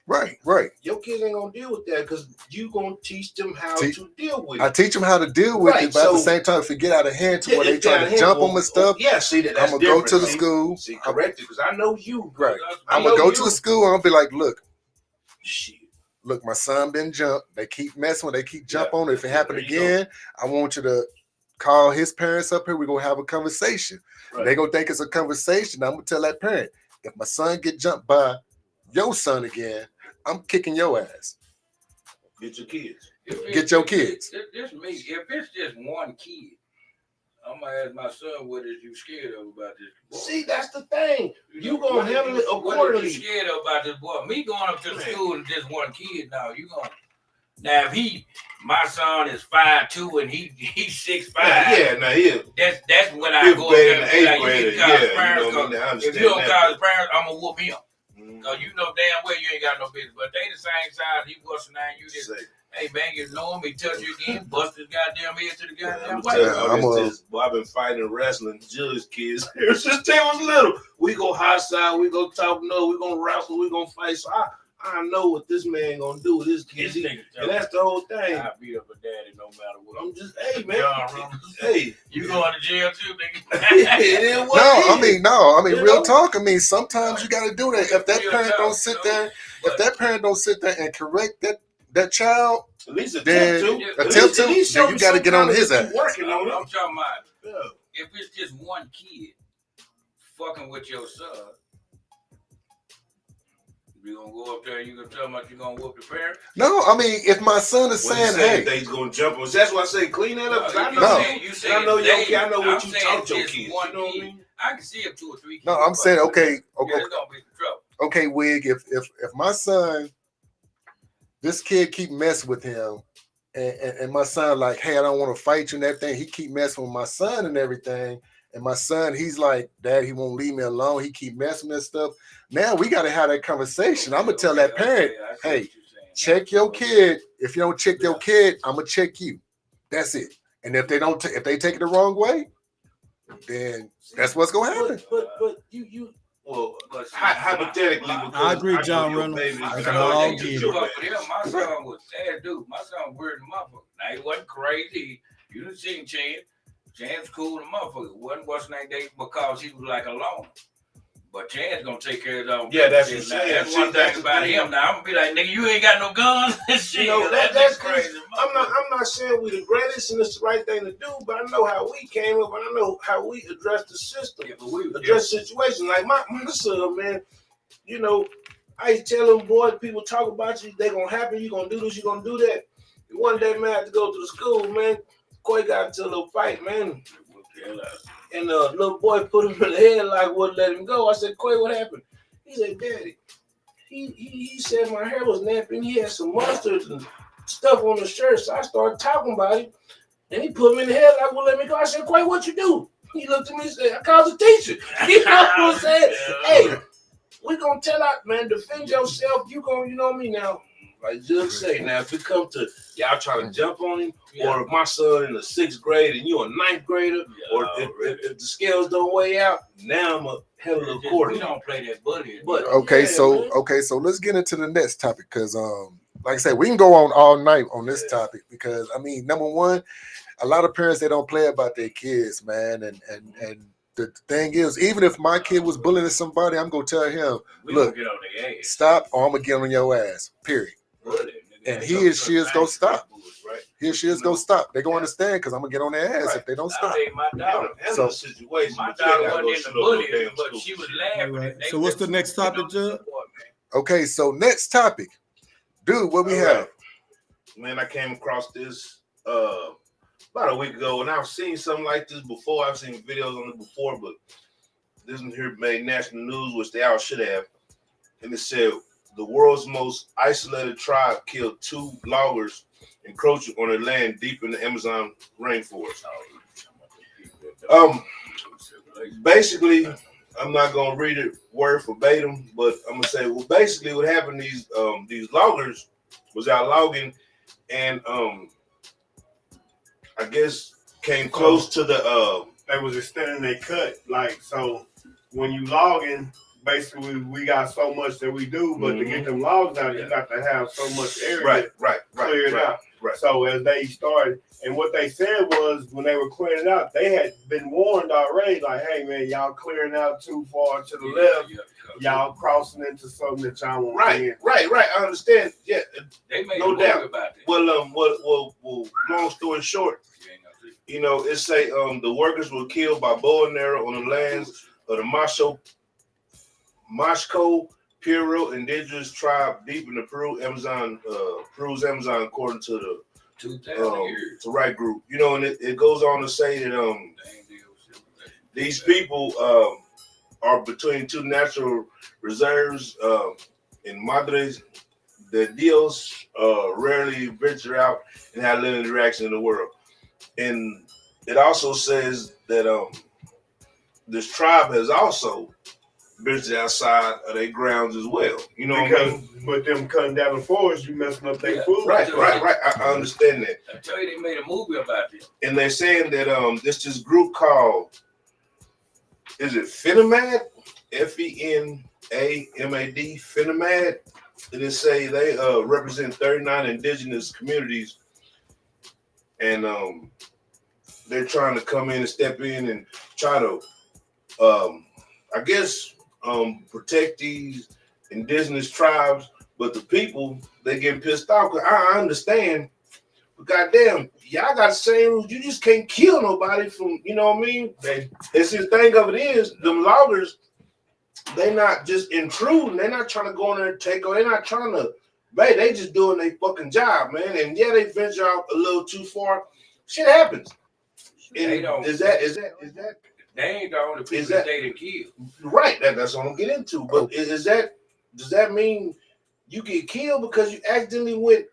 Right. Your kids ain't gonna deal with that because you gonna teach them how to deal with it. I teach them how to deal with it, but at the same time, if it get out of hand to where they try to jump on my stuff, see that's I'm gonna go to the school. See, correct it because I know you. Right. I'm gonna go to the school. I'm gonna be like, look, my son been jumped. They keep messing with. They keep jump on. If it happen again, I want you to call his parents up here. We're gonna have a conversation. Right. They gonna think it's a conversation. I'm gonna tell that parent, if my son get jumped by your son again, I'm kicking your ass. Get your kids. Get your kids. This me. If it's just one kid, I'm gonna ask my son, what is you scared of about this boy? See, that's the thing. You gonna handle it accordingly. What are you scared of about this boy? Me going up to the school and just one kid now, you gonna. Now if my son is 5'2" and he's 6'5", that's when I go up there and be like, you can call his parents. If you don't call his parents, I'm gonna whoop him. Cause you know damn well you ain't got no business. But they the same size. He busting down. You just hey man, you know him. He touch you again. Bust his goddamn head to the goddamn way. I've been fighting wrestling judge kids since they was little. We go hot side. We go talk. No, we gonna wrestle. We gonna fight. So I know what this man gonna do with his kids. And that's the whole thing. I beat up a daddy no matter what. I'm just hey man. Hey, you going to jail too, nigga? No, I mean, real talk. I mean, sometimes you got to do that. If that parent don't sit there, and correct that child, at least attempt then you got to get on his ass. Working on it. I'm talking about if it's just one kid fucking with your son, you gonna go up there? You gonna tell him that you gonna whoop the parent? No, I mean, if my son is saying, "Hey, he's gonna jump on," that's why I say clean that up. I know what you taught your kids. You know what I mean? I can see if 2 or 3 kids. No, I'm saying okay. It's gonna be some trouble. Okay, Wig. If my son, this kid keep messing with him, and my son like, hey, I don't want to fight you and everything. He keep messing with my son and everything. And my son, he's like, Dad, he won't leave me alone. He keep messing with stuff. Now we got to have that conversation. I'm going to tell that parent, hey, check your kid. If you don't check your kid, I'm going to check you. That's it. And if they don't, if they take it the wrong way, then that's what's going to happen. But you hypothetically, I agree, John Reynolds. My son was sad dude. My son weird motherfucker. Now he wasn't crazy. You didn't see him Chance. Chance cool the motherfucker. Wasn't what's that day because he was like a loner. But Chance gonna take care of his own. Yeah, that's what I'm saying. That's one thing about him. Now I'm gonna be like, nigga, you ain't got no guns. Shit, you know, that's crazy. I'm not saying we the greatest and it's the right thing to do, but I know how we came up and I know how we address the system, address situations. Like my son, man, you know, I tell them, boy, people talk about you, they gonna happen, you gonna do this, you gonna do that. And one day, man, I had to go to the school, man. Coy got into a little fight, man. And the little boy put him in the headlock, wouldn't let him go. I said, Coy, what happened? He said, Daddy, he said my hair was napping. He had some mustard and stuff on the shirt. So I started talking about it. And he put me in the headlock, wouldn't let me go. I said, Coy, what you do? He looked at me and said, I called the teacher. You know what I'm saying? Hey, we gonna tell out, man, defend yourself. You know me now. Like Judge say, now if it comes to y'all trying to jump on him, or if my son in the 6th grade and you a 9th grader, or if the scales don't weigh out, now I'm a handle accordingly. We don't play that bully. But so let's get into the next topic because like I said, we can go on all night on this topic because I mean, number one, a lot of parents they don't play about their kids, man, and the thing is, even if my kid was bullying somebody, I'm gonna tell him, look, get on their ass. stop, or I'm gonna get on your ass. Period. And he or she is gonna stop. He or she is gonna stop. They gonna understand because I'm gonna get on their ass if they don't stop. My daughter, So my daughter wasn't in the bullying, but she was laughing. Right. So what's the next topic, Judge? okay, so next topic, dude. What we have? Man, I came across this about a week ago, and I've seen something like this before. I've seen videos on it before, but this one here made national news, which they all should have. And it said the world's most isolated tribe killed 2 loggers encroaching on their land deep in the Amazon rainforest. Basically, I'm not gonna read it word verbatim, but I'm gonna say, well, basically, what happened? These loggers was out logging, and I guess came close to the they was extending their cut. Like, so when you logging, basically we got so much that we do, but to get them logs out, you got to have so much area cleared out. Right. So as they started, and what they said was when they were clearing it out, they had been warned already, like, hey man, y'all clearing out too far to the left, y'all crossing into something that y'all want. Right. I understand. Yeah, They made no doubt about that. Well, long story short, you know, it say the workers were killed by bow and arrow on the lands of the Mashco Piro indigenous tribe deep in the Peru's Amazon, according to the 2,000 years. to right group. You know, and it goes on to say that these people are between 2 natural reserves in Madres de Dios, rarely venture out and have limited interaction in the world. And it also says that this tribe has also ventured outside of their grounds as well. You know, because with them cutting down the forest, you messing up their food. Right. I understand that. I tell you, they made a movie about this. And they're saying that this group called, is it Finamad? FENAMAD, Finamad. And they say they represent 39 indigenous communities, and they're trying to come in and step in and try to, I guess, protect these indigenous tribes. But the people, they getting pissed off. Cause I understand, but goddamn, y'all got the same rules. You just can't kill nobody from, you know what I mean? It's the thing of it is, them loggers, they not just intruding. They're not trying to go in there and take over. They're not trying to, man, they just doing their fucking job, man. And yeah, they venture out a little too far. Shit happens. They don't. Is that? They ain't the only people that they done killed. Right. That's what I'm getting into. But does that mean you get killed because you accidentally went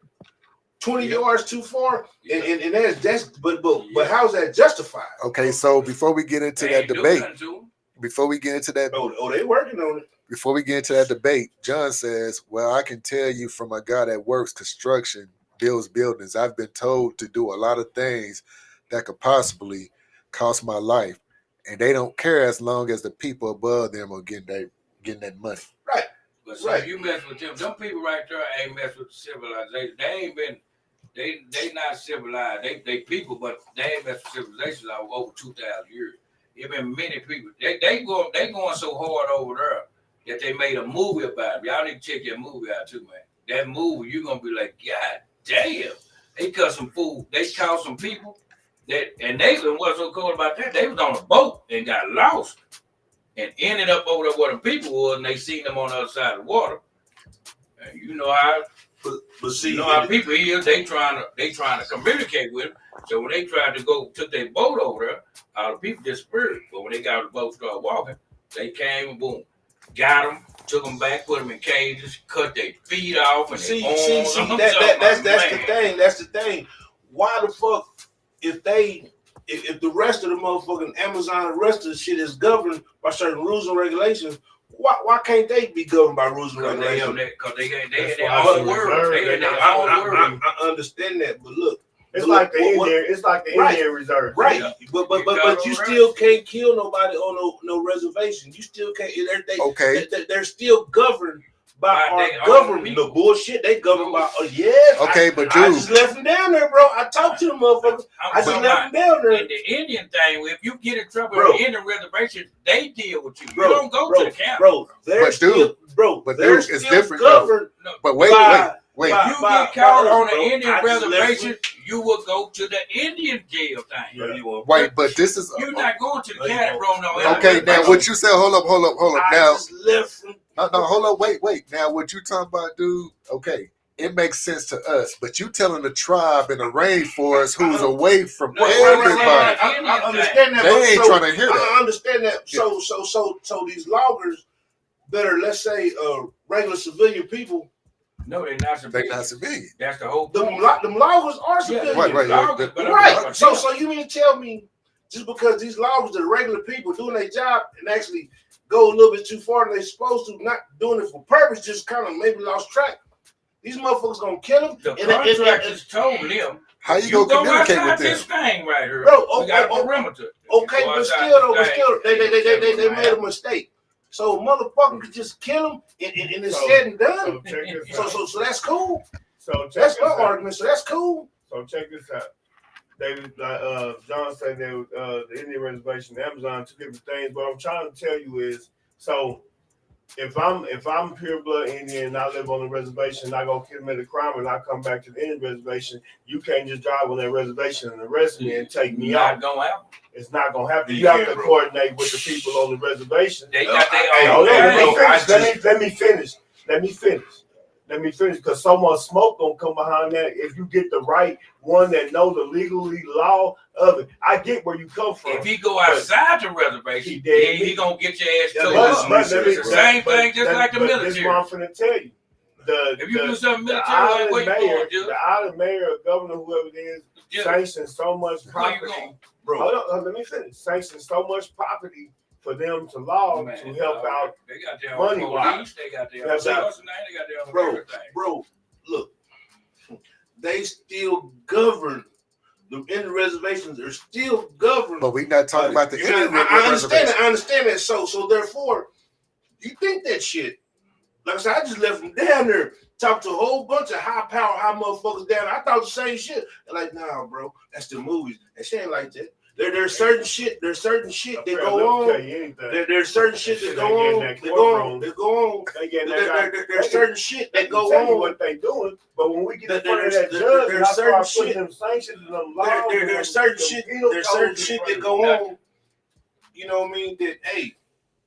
20 yards too far? Yeah. And that's but how's that justified? Okay, so before we get into that debate, they working on it. Before we get into that debate, John says, well, I can tell you from a guy that works construction, builds buildings, I've been told to do a lot of things that could possibly cost my life. And they don't care as long as the people above them are getting that money. Right. But so you mess with them people right there ain't mess with civilization. They ain't been, they not civilized. They people, but they ain't mess with civilization over 2,000 years. It been many people. They going so hard over there that they made a movie about it. Y'all need to check that movie out too, man. That movie, you're gonna be like, God damn. They cut some food. They caught some people. And what's so cool about that, they was on a boat and got lost and ended up over there where the people was, and they seen them on the other side of the water. And you know how, how people here, they trying to communicate with them. So when they tried to took their boat over there, all the people disappeared. But when they got the boat started walking, they came and boom, got them, took them back, put them in cages, cut their feet off, and that's the thing. Why the fuck? If the rest of the motherfucking Amazon, the rest of the shit is governed by certain rules and regulations, why can't they be governed by rules and regulations? Because they had their own world. I understand that, but look, it's like the Indian reserve, right? Yeah. But you still can't kill nobody on no reservation. You still can't. They're still governed by By our their own government. people. The bullshit they govern by. Yes. Okay, but dude, I just left them down there, bro. I talked to the motherfuckers. I just left them down there. And the Indian thing, if you get in trouble Bro. on the Indian reservation, they deal with you. Bro, You don't go to the camp. Bro, they're But still, dude, bro, but they're dude, it's still different, though. governed. No, but wait. if you by get caught us, on bro. the Indian I just left reservation, them. you will go to the Indian jail thing. Yeah, you won't. Wait, but this is You're not going to the No, you camp, won't. bro. No. No, okay. Now, what you said? Hold up. I Now, just left from. no, hold up. Wait. Now, what you talking about, dude? Okay, it makes sense to us, but you telling the tribe in the rainforest who's away from No, everybody. I understand that. They but ain't trying to hear that. I understand that. So these loggers that are, let's say, regular civilian people. No, they're not They're civilians. not civilian. That's the whole Them point. loggers are civilians. Right. Loggers, but I'm Right. talking So about you mean to tell me just because these loggers are regular people doing their job and actually go a little bit too far than they're supposed to, not doing it for purpose, just kind of maybe lost track. These motherfuckers gonna kill them. the contractors told them, How you you gonna go communicate outside with them? this thing right here. Bro, We got a perimeter. Okay, Go but outside still, this thing. they made a mistake. So motherfucker could just kill them and it's said and done. So check this out. So that's cool. So check That's this my out. argument. So that's cool. So check this out. They John said they the Indian reservation, Amazon, two different things. What I'm trying to tell you is, so if I'm pure blood Indian and I live on the reservation and I go commit a crime and I come back to the Indian reservation, you can't just drive on that reservation and arrest me and take me out. Not gonna happen. It's not gonna happen. You You have can't, to bro. coordinate with the people on the reservation. They got their Hey, own. Let me finish. Let me finish, because so much smoke gonna come behind that if you get the right one that knows the legally law of it. I get where you come from. If he go outside the reservation, he gonna get your ass Yeah, towed but- up. but- It's the same thing, just like the This is military. what I'm finna tell you. If you do something the military, like island where you mayor, going, Judge? the island mayor or governor, whoever it is, Judge, sanctions so much where you property. going? Bro. Hold on, let me finish. Sanctions so much property for them to log Man, to help out. They got their own money-wise. police. They got their own That's out. force, and they got their own Bro, everything. look, they still govern. The Indian reservations are still governed. But we not talking about the Yeah, Indian I understand reservation. that. I understand that. So therefore, you think that shit. Like I said, I just left them down there, talked to a whole bunch of high motherfuckers down there. I thought the same shit. They're like, nah, bro, that's the movies. That shit ain't like that. There's certain shit that go on. There's certain shit that go on. They go on. There's certain shit that go on. What they doing, but when we get in front of There's that judge, and I certain start putting shit. them sanctions and them laws. There's certain shit. There's certain shit that go on. You know what I mean? That hey,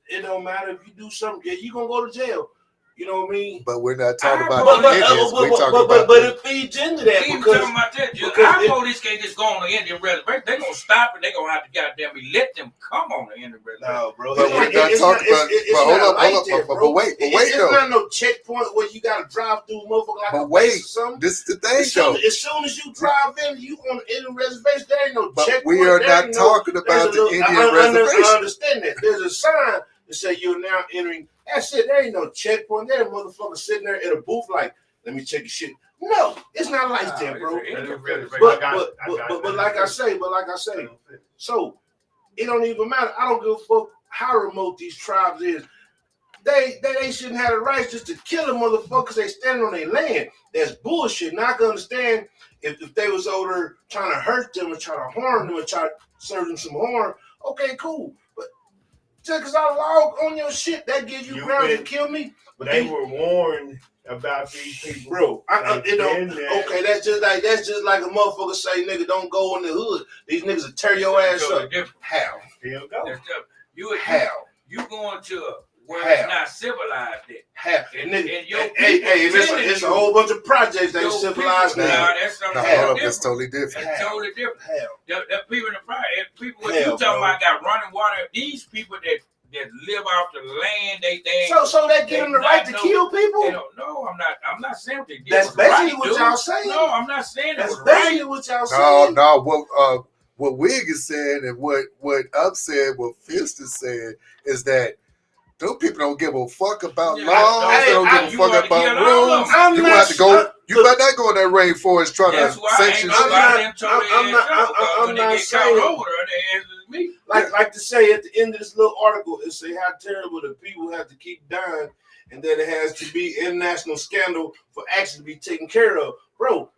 it don't matter if you do something. Yeah, you gonna go to jail. You know what I mean? But we're not talking about But the Indians. We're talking about but it feeds into that Even because talking about that, Judge, because our it- police can't just go on the Indian reservation. They gonna stop it. They gonna have to goddamn let them come on the Indian reservation. no, bro. But we're not talking about. But hold up. Wait It's though. not no checkpoint where you gotta drive through, motherfucker, like But a wait, base or something. this is the thing though. As soon as you drive in, you on the Indian reservation. There ain't no But checkpoint. we are there not ain't talking there's about a the little- Indian I reservation. understand that. There's a sign that say you're now entering. That's it. There ain't no checkpoint. There ain't motherfucker sitting there in a booth like, let me check your shit. No, it's not like that, bro. But like I say, so it don't even matter. I don't give a fuck how remote these tribes is. They shouldn't have the rights just to kill the motherfuckers. They standing on their land. That's bullshit. Now I can understand if they was over there trying to hurt them and try to harm them and try to serve them some harm. Okay, cool. But just because I log on your shit, that gives you ground to kill me. But They were warned about these people, bro. They've been there. Okay, that's just like a motherfucker say, nigga, don't go in the hood. These niggas will tear your ass up. How? Still go. You going to where How? it's not civilized yet. How? And Nigga, your hey, people it's a whole bunch of projects they civilized now. now. That's something No, hold up, different. it's totally different. It's totally different. Hell. The people in the project, people what Hell, you talking bro. about got running water. These people that live off the land, they So they give them the right to kill people? They don't know. I'm not saying they did That's was basically right, what dude. y'all saying. No, I'm not saying That's it was basically right. what y'all saying. No. What Wig is saying and what Up said, what Fist is saying is that those people don't give a fuck about laws. They don't give a fuck about rules. You have to go. You better not go in that rainforest trying to sanction shit. I'm not saying. Like to say at the end of this little article, it say how terrible the people have to keep dying and then it has to be international scandal for action to be taken care of, bro.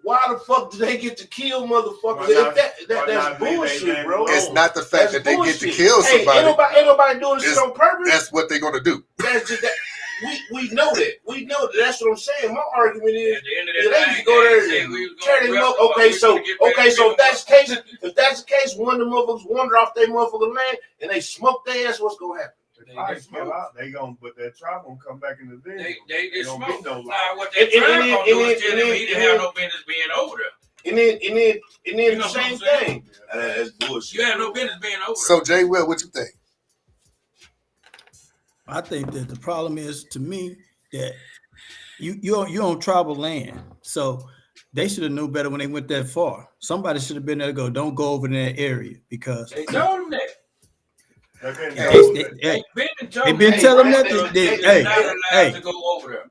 Why the fuck do they get to kill motherfuckers? That's bullshit, bro. It's not the fact that they get to kill somebody. Ain't nobody doing this shit on purpose. That's what they're gonna do. That's just that. We know that. We know that. That's what I'm saying. My argument is the they just go there and tear them up. Okay, so if that's the case, one of the motherfuckers wander off their motherfucking land and they smoke their ass, what's gonna happen? They gonna, but that tribe gonna come back in the day. They don't smoke. be no Nah, what that tribe gonna do is tell him he didn't have no business being over there. And then the same thing. That's bullshit. You have no business being over there. So Jay Will, what you think? I think that the problem is, to me, that you're on tribal land, so they should have known better when they went that far. Somebody should have been there to go, don't go over in that area, because they told them that. They've been telling them that they're not allowed to go over there.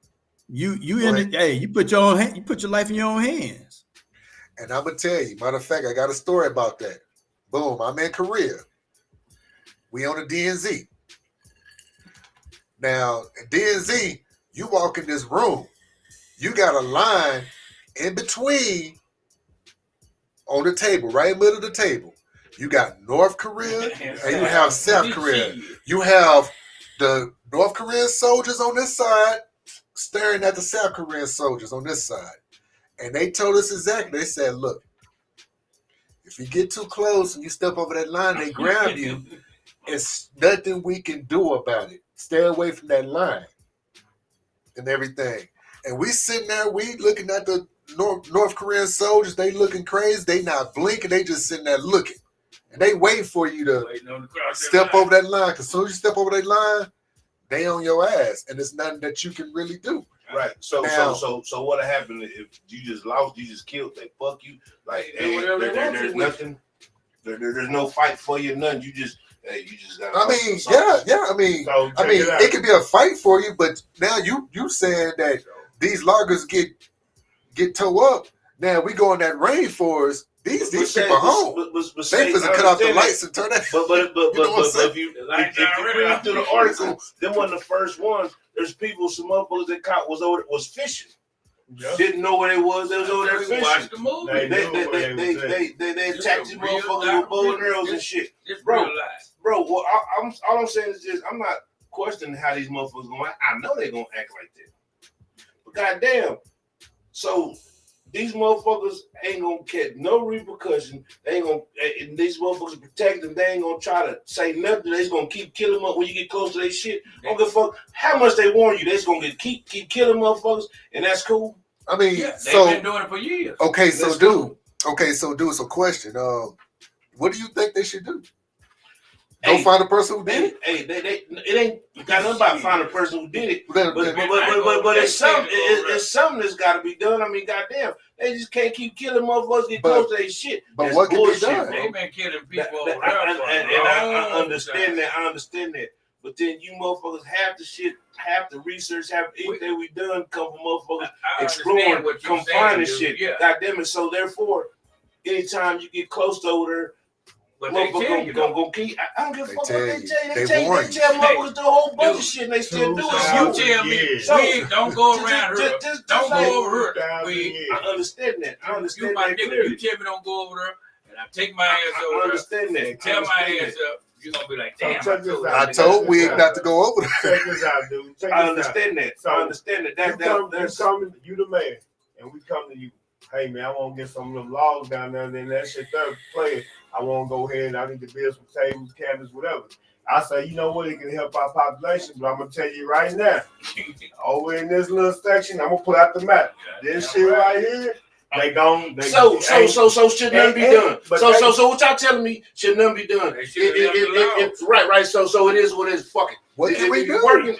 You put your life in your own hands. And I'm gonna tell you, matter of fact, I got a story about that. Boom, I'm in Korea. We on the DNZ. Now, in DNZ, you walk in this room, you got a line in between on the table, right in the middle of the table. You got North Korea and you have South Korea. You have the North Korean soldiers on this side staring at the South Korean soldiers on this side. And they told us exactly, they said, look, if you get too close and you step over that line, they grab you, it's nothing we can do about it. Stay away from that line and everything. And we sitting there, we looking at the North Korean soldiers, they looking crazy, they not blinking, they just sitting there looking. And they waiting for you to step over that line. Because as soon as you step over that line, they on your ass. And there's nothing that you can really do. Right. So what happened if you just lost, you just killed, they fuck you? Like there's nothing. There's no fight for you, nothing. You just got. I mean, yeah. I mean, it could be a fight for you, but now you saying that these loggers get towed up. Now we go in that rainforest. These people home. They finna cut off the lights and turn that. But if you read through the article, them wasn't the first ones. There's people, some motherfuckers that caught was fishing. Yep. Didn't know where they was. They was over there fishing. Watch the movie. They attacked these motherfuckers with bow and arrows and shit. Bro, well, all I'm saying is this: I'm not questioning how these motherfuckers gonna act. I know they're gonna act like that. But goddamn, so these motherfuckers ain't gonna catch no repercussion. They ain't gonna. And these motherfuckers protect them. They ain't gonna try to say nothing. They just gonna keep killing them up when you get close to their shit. Don't give a fuck how much they warn you. They just gonna keep killing motherfuckers, and that's cool. I mean, they've been doing it for years. Okay, so so question. What do you think they should do? Go find a person who did it. It ain't got nothing about finding a person who did it. But it's something that's got to be done. I mean, goddamn, they just can't keep killing motherfuckers. Get close to their shit. But that's what can bullshit, be done? bro. They've been killing people over there. I understand that. I understand that. But then you motherfuckers have the shit, have the research, have anything we done come from motherfuckers exploring, come finding shit. Yeah. Goddamn it. So therefore, anytime you get close to over there, but they tell you gonna keep. I don't give a fuck what they tell you. They tell motherfuckers do a whole bunch of shit and they still do it. You tell me, don't go around here. Don't go over here. I understand that. I understand you that clearly. You tell me don't go over there, and I take my ass over there. I understand that. Tell my ass up. You're gonna be like, damn. I told Wig not to go over there. Check this out, dude. I understand that. I understand that. You the man, and we come to you. Hey man, I want to get some of them logs down there, and then that shit there playing. I want to go ahead and I need to build some tables, cabinets, whatever. I say, you know what, it can help our population, but I'm gonna tell you right now, over in this little section, I'm gonna pull out the map. This shit right here, so should nothing be done. So what y'all telling me should nothing be done? Right. So it is what it is. Fuck it. What can we do?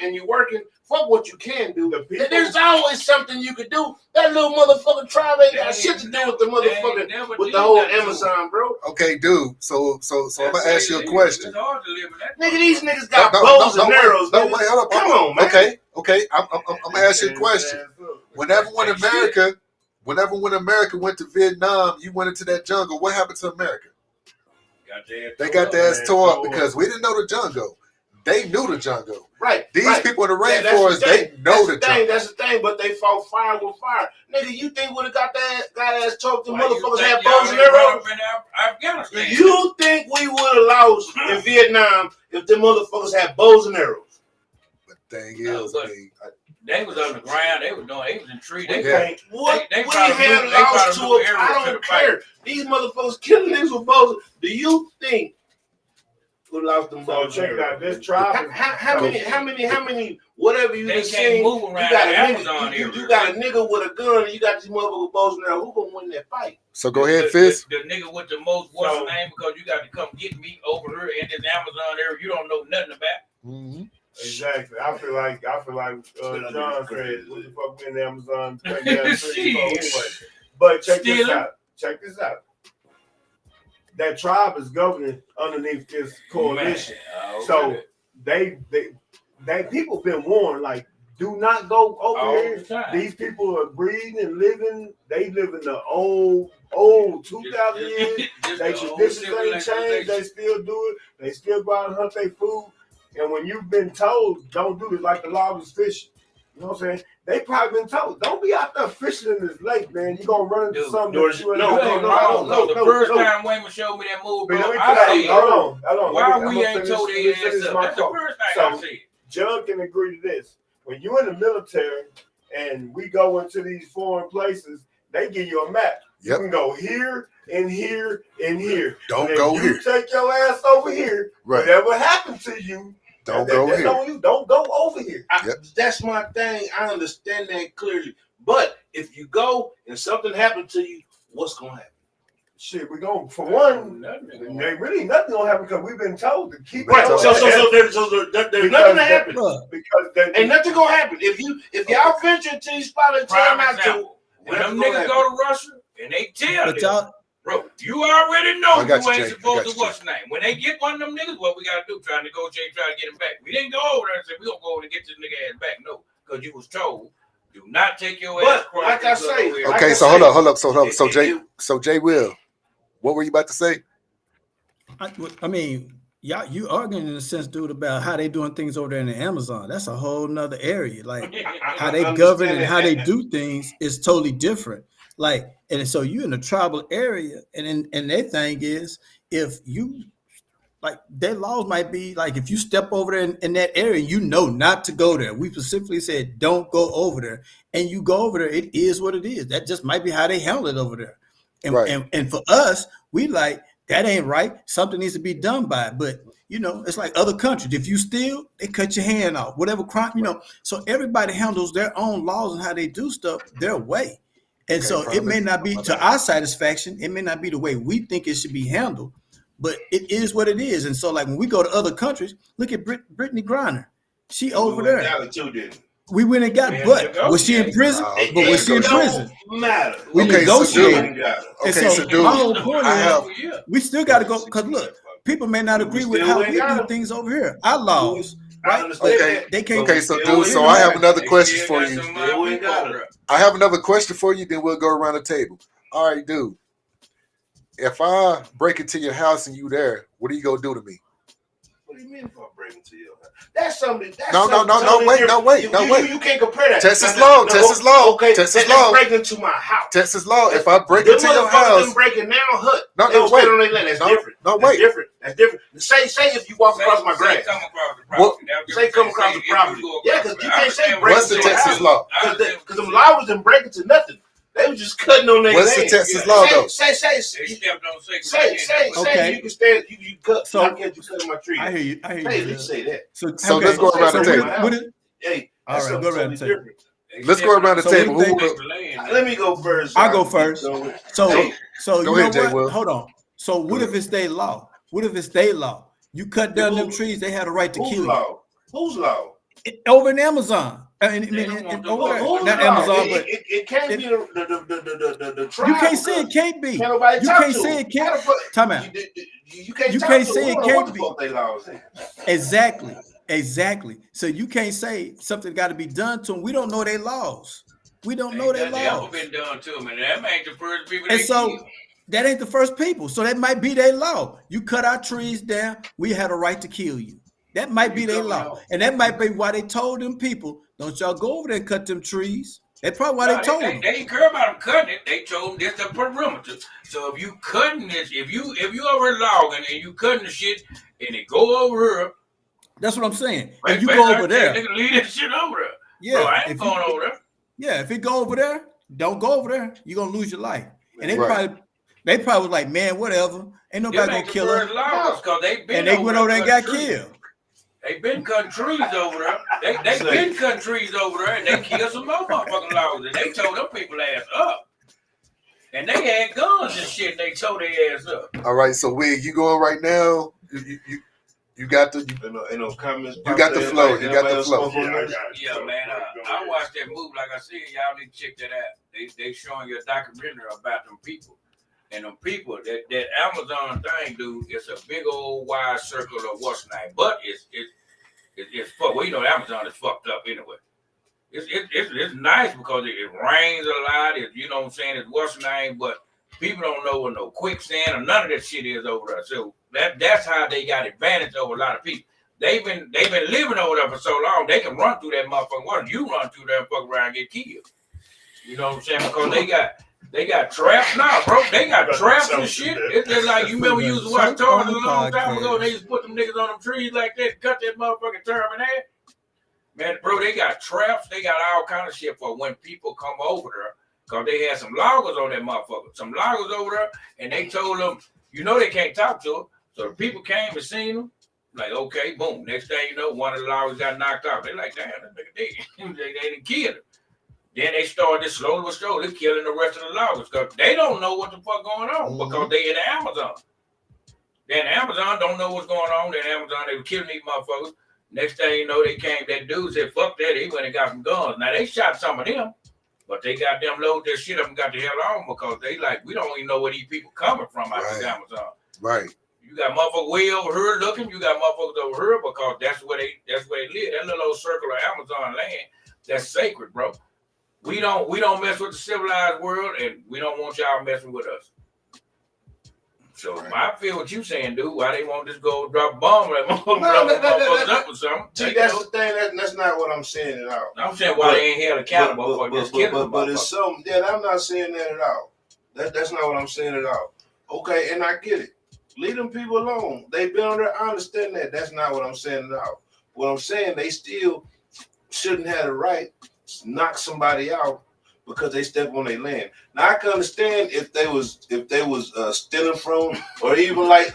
You working. Fuck what you can do. There's always something you could do. That little motherfucking tribe ain't got shit to do with the motherfucking with the whole Amazon, bro. Okay, dude. So I'm gonna ask you a question. Nigga, these niggas got bows and arrows. No, wait, hold up. Come on, man. Okay. I'm gonna ask you a question. Whenever when America went to Vietnam, you went into that jungle. What happened to America? They got their ass tore up because we didn't know the jungle. they knew the jungle. Right. These people in the Yeah, rainforest, they know the jungle. That's the thing, but they fought fire with fire. Nigga, you think would have got ass choked? The motherfuckers had bows and arrows. Afghanistan. You think we would have lost in Vietnam if the motherfuckers had bows and arrows? But the thing is, they was on the ground. They was in trees. We had lost to a. I don't care. These motherfuckers killing niggas with bows. Do you think we lost them bows? Check out this tribe. How many? Whatever you they just can't seen, move around the Amazon area. You got a nigga with a gun, and you got these motherfuckers with bows and arrows. Who gonna win that fight? So go ahead, Fizz. The nigga with the most what's his name, because you got to come get me over here in this Amazon area you don't know nothing about. Mm-hmm. Exactly. I feel like John said, "What the fuck we in the Amazon?" Anyway, but check this out. That tribe is governing underneath this coalition, so they people been warned, like, do not go over here. These people are breeding and living. They live in the old 2,000 years. They traditions ain't changed. They still do it. They still go out and hunt their food. And when you've been told, don't do it, like the law was fishing. You know what I'm saying? They probably been told, don't be out there fishing in this lake, man. You're going to run into something that you ain't no. The first time Wayman showed me that movie, bro, I said, hold on. Why we ain't told their ass up? That's the first thing I said. Jug can agree to this. When you're in the military and we go into these foreign places, they give you a map. You can go here and here and here. Don't go here. You take your ass over here. Right. Whatever happened to you, don't go here. Don't go over here. That's my thing. I understand that clearly. But if you go and something happened to you, what's gonna happen? Shit, we're going for one. Nothing gonna happen because we've been told to keep it. Right. So there's nothing to happen. Because ain't nothing gonna happen if y'all venture to these spots and tell them not to. When them niggas go to Russia and they tell them, bro, you already know you ain't supposed to what's name. When they get one of them niggas, what we gotta do? Try to negotiate, try to get him back. We didn't go over there and say we gonna go over and get this nigga ass back. No, because you was told do not take your ass across. Like I say, okay, so hold up. So Jay Will, what were you about to say? I mean, you arguing in a sense, dude, about how they doing things over there in the Amazon. That's a whole nother area. Like how they govern and how they do things is totally different. Like, and so you in a tribal area, and their thing is, if you like, their laws might be like, if you step over there in that area, you know not to go there. We specifically said don't go over there, and you go over there. It is what it is. That just might be how they handle it over there. And and for us, we like, that ain't right. Something needs to be done by it. But you know, it's like other countries. If you steal, they cut your hand off. Whatever crime, you know. So everybody handles their own laws and how they do stuff their way. And so it may not be to our satisfaction. It may not be the way we think it should be handled, but it is what it is. And so, like, when we go to other countries, look at Brittany Griner. She over there. We went and got, but was she in prison? But was she in prison? We negotiated. And so my whole point is, we still got to go, because look, people may not agree with how we do things over here. Our laws, right? Okay. They can't. Okay, so dude, so I have another question for you. I have another question for you, then we'll go around the table. All right, dude. If I break into your house and you there, what are you gonna do to me? What do you mean if I break into your house? That's something. No, wait. You can't compare that. Texas law. Okay, Texas law. Breaking into my house. Texas law. If I break into your house, breaking now, hut. No, wait. That's different. No, wait. That's different. Say if you walk across my grass. Say come across the property. Yeah, because you can't say break. What's the Texas law? Because them laws didn't break into nothing. They were just cutting on their What's the Texas law though? Say. Okay. You can stand. You cut. So I can't you cut my tree. I hear you. Hey, you say that. So let's go around the table. Hey, all right, go around the table. Let's go around the table. Let me go first. I go first. So go ahead, Jay Will. Hold on. So what if it's their law? What if it's their law? You cut down them trees, they had a right to kill you. Whose law? Over in Amazon. Not Amazon, but it can't be the tribe. You can't say it can't be. Can't nobody you can't say it can't. Time out. You can't say it can't be. Exactly. So you can't say something got to be done to them. We don't know their laws. We don't know their laws. Never been done to them, and that ain't the first people. And so that ain't the first people. So that might be their law. You cut our trees down, we had a right to kill you. That might be You their never law. know. And that might be why they told them people, don't y'all go over there and cut them trees. That's probably why No, they told them. they didn't care about them cutting it. They told them this the perimeter. So if you cutting this, if you over logging and you cutting the shit and it go over here, that's what I'm saying. right, If you go over there, nigga, leave that shit over there. yeah, Bro, I ain't going over there. Yeah, if it go over there, don't go over there. You're gonna lose your life. And they Right. probably was like, man, whatever. Ain't nobody gonna kill us. Because they been And they went over there and got trees. killed. They been cutting trees over there. They been cutting trees over there, and they killed some more motherfucking logs. And they told them people ass up. And they had guns and shit. And they told their ass up. All right, so Wig, you going right now? You got the in those comments. You got the flow. You got the flow. Yeah, man. I watched that movie. Like I said, y'all need to check that out. They showing you a documentary about them people. And them people, that Amazon thing, dude, it's a big old wide circle of what's name. But it's fucked. Well, you know, Amazon is fucked up anyway. It's nice because it rains a lot. You know what I'm saying? It's what's name, but people don't know what no quicksand or none of that shit is over there. So that's how they got advantage over a lot of people. They've been living over there for so long, they can run through that motherfucking water. You run through there and fuck around and get killed. You know what I'm saying? Because they got traps now, bro. They got traps and shit. It's just like you remember you was watching Tarzan a long time ago. They just put them niggas on them trees like that, cut that motherfucking term in half. Man, bro, they got traps. They got all kind of shit for when people come over there. Because they had some loggers on that motherfucker. Some loggers over there, and they told them, you know they can't talk to them. So the people came and seen them. Like, okay, boom. Next thing you know, one of the loggers got knocked out. They like, damn, that nigga dead. they didn't kill him. Then they started this slowly killing the rest of the loggers because they don't know what the fuck going on because they in the Amazon. Then Amazon don't know what's going on. Then Amazon, they were killing these motherfuckers. Next thing you know, they came, that dude said, fuck that. He went and got some guns. Now, they shot some of them, but they got them loaded their shit up and got the hell on because they like, we don't even know where these people coming from out of Amazon. Right. You got motherfuckers way over here looking. You got motherfuckers over here because that's where they live. That little old circle of Amazon land, that's sacred, bro. We don't mess with the civilized world, and we don't want y'all messing with us. So I feel what you saying, dude. Why they won't just go drop a bomb like motherfuckers up or something? See, that's the thing. That's not what I'm saying at all. I'm saying why they ain't held accountable for just killing them. But it's something that I'm not saying that at all. That's not what I'm saying at all. Okay, and I get it. Leave them people alone. They've been on there. I understand that. That's not what I'm saying at all. What I'm saying, they still shouldn't have the right to knock somebody out because they step on their land. Now I can understand if they was stealing from, or even like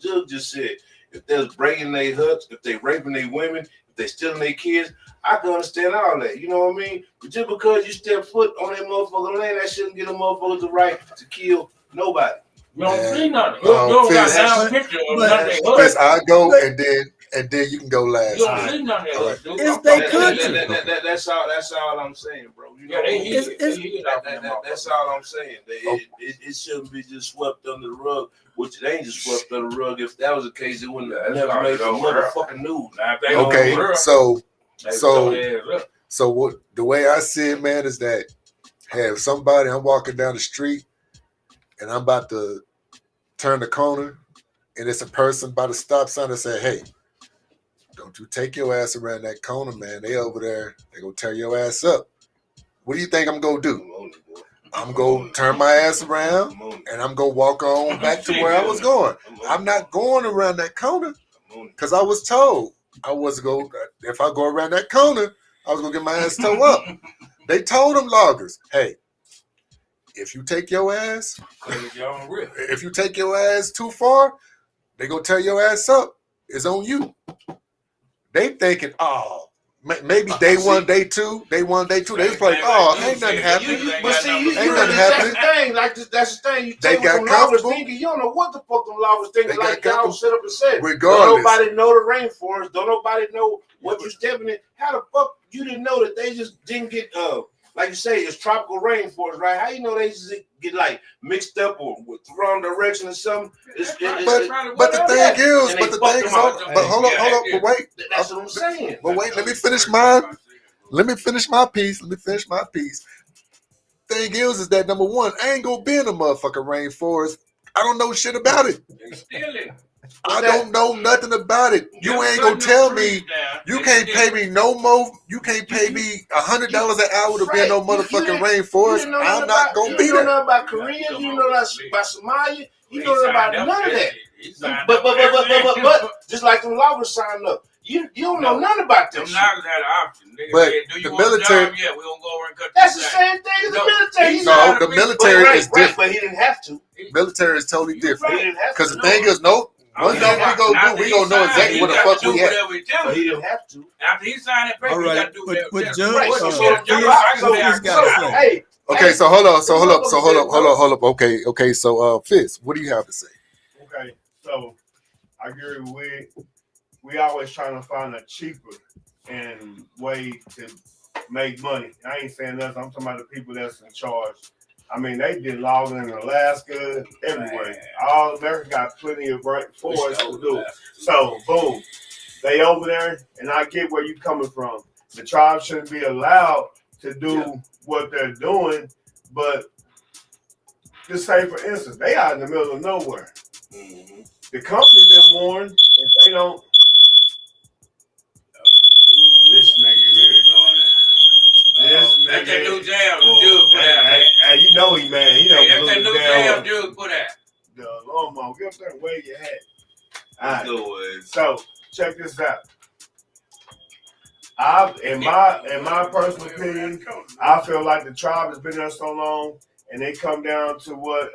Judge just said, if they was breaking their huts, if they raping their women, if they stealing their kids, I can understand all that. You know what I mean? But just because you step foot on that motherfucking land, that shouldn't give a motherfucker the right to kill nobody. You don't see nothing. You don't got down picture of nothing. Yes, I go and then you can go last. You don't see nothing else, dude. It's their country. That's all I'm saying, bro. You know, that's all I'm saying. It shouldn't be just swept under the rug, which it ain't just swept under the rug. If that was the case, it wouldn't have never made the motherfucking news. Okay, so what the way I see it, man, is that have somebody, I'm walking down the street and I'm about to turn the corner, and it's a person by the stop sign that say, hey, don't you take your ass around that corner, man. They over there, they gonna tear your ass up. What do you think I'm gonna do? I'm gonna turn my ass around and I'm gonna walk on back to where I was going. I'm not going around that corner because I was told I was going, if I go around that corner, I was gonna get my ass towed up. They told them loggers, hey, if you take your ass too far, they gonna tear your ass up. It's on you. They thinking, oh, maybe day one, day two. They was like, oh, ain't nothing happening. But see, that's the thing. Like that's the thing. You take what them loggers thinking. You don't know what the fuck them loggers thinking. Like y'all set up and said. Don't nobody know the rainforest. Don't nobody know what you stepping in. How the fuck you didn't know that they just didn't get like you say, it's tropical rainforest, right? How you know they just get like mixed up or with the wrong direction or something? But the thing is, hold on, but wait. That's what I'm saying. But wait, let me finish my piece. Thing is that number one, I ain't gonna be in a motherfucking rainforest I don't know shit about it. They stealing. I don't know nothing about it. You ain't gonna tell me. You can't pay me no more. You can't pay me $100 an hour to be in no motherfucking rainforest. I'm not gonna be You know there. nothing about Korea. You know nothing about Somalia. You know nothing about none of that. But just like the loggers signed up. You don't know nothing about this. Them loggers had an option. But Do you the want military. a job? Yeah, we gonna go over and cut. That's the same thing as the military. No, the military is different. But he didn't have to. Military is totally different. He didn't have to. Because the thing is, one thing we gonna do, we gonna know exactly what the fuck we at. But he didn't have to. After he signed that paper, All he got right, to do but whatever. Judge, Hey. Okay, so hold up. Okay, so Fitz, what do you have to say? Okay, so I agree we always trying to find a cheaper and way to make money. I ain't saying that. I'm talking about the people that's in charge. I mean, they did logging in Alaska, everywhere. All America got plenty of forests to do. So, boom, they over there, and I get where you coming from. The tribe shouldn't be allowed to do what they're doing, but just say, for instance, they out in the middle of nowhere. Mm-hmm. The company been warned if they don't. This nigga here. That's that new jam, dude. Put out, man. Hey, you know he man. He don't That's that new jam, dude. Put out. The lawnmower. Get up there and wave your hat. All Go right. So check this out. In my personal opinion, I feel like the tribe has been there so long, and they come down to what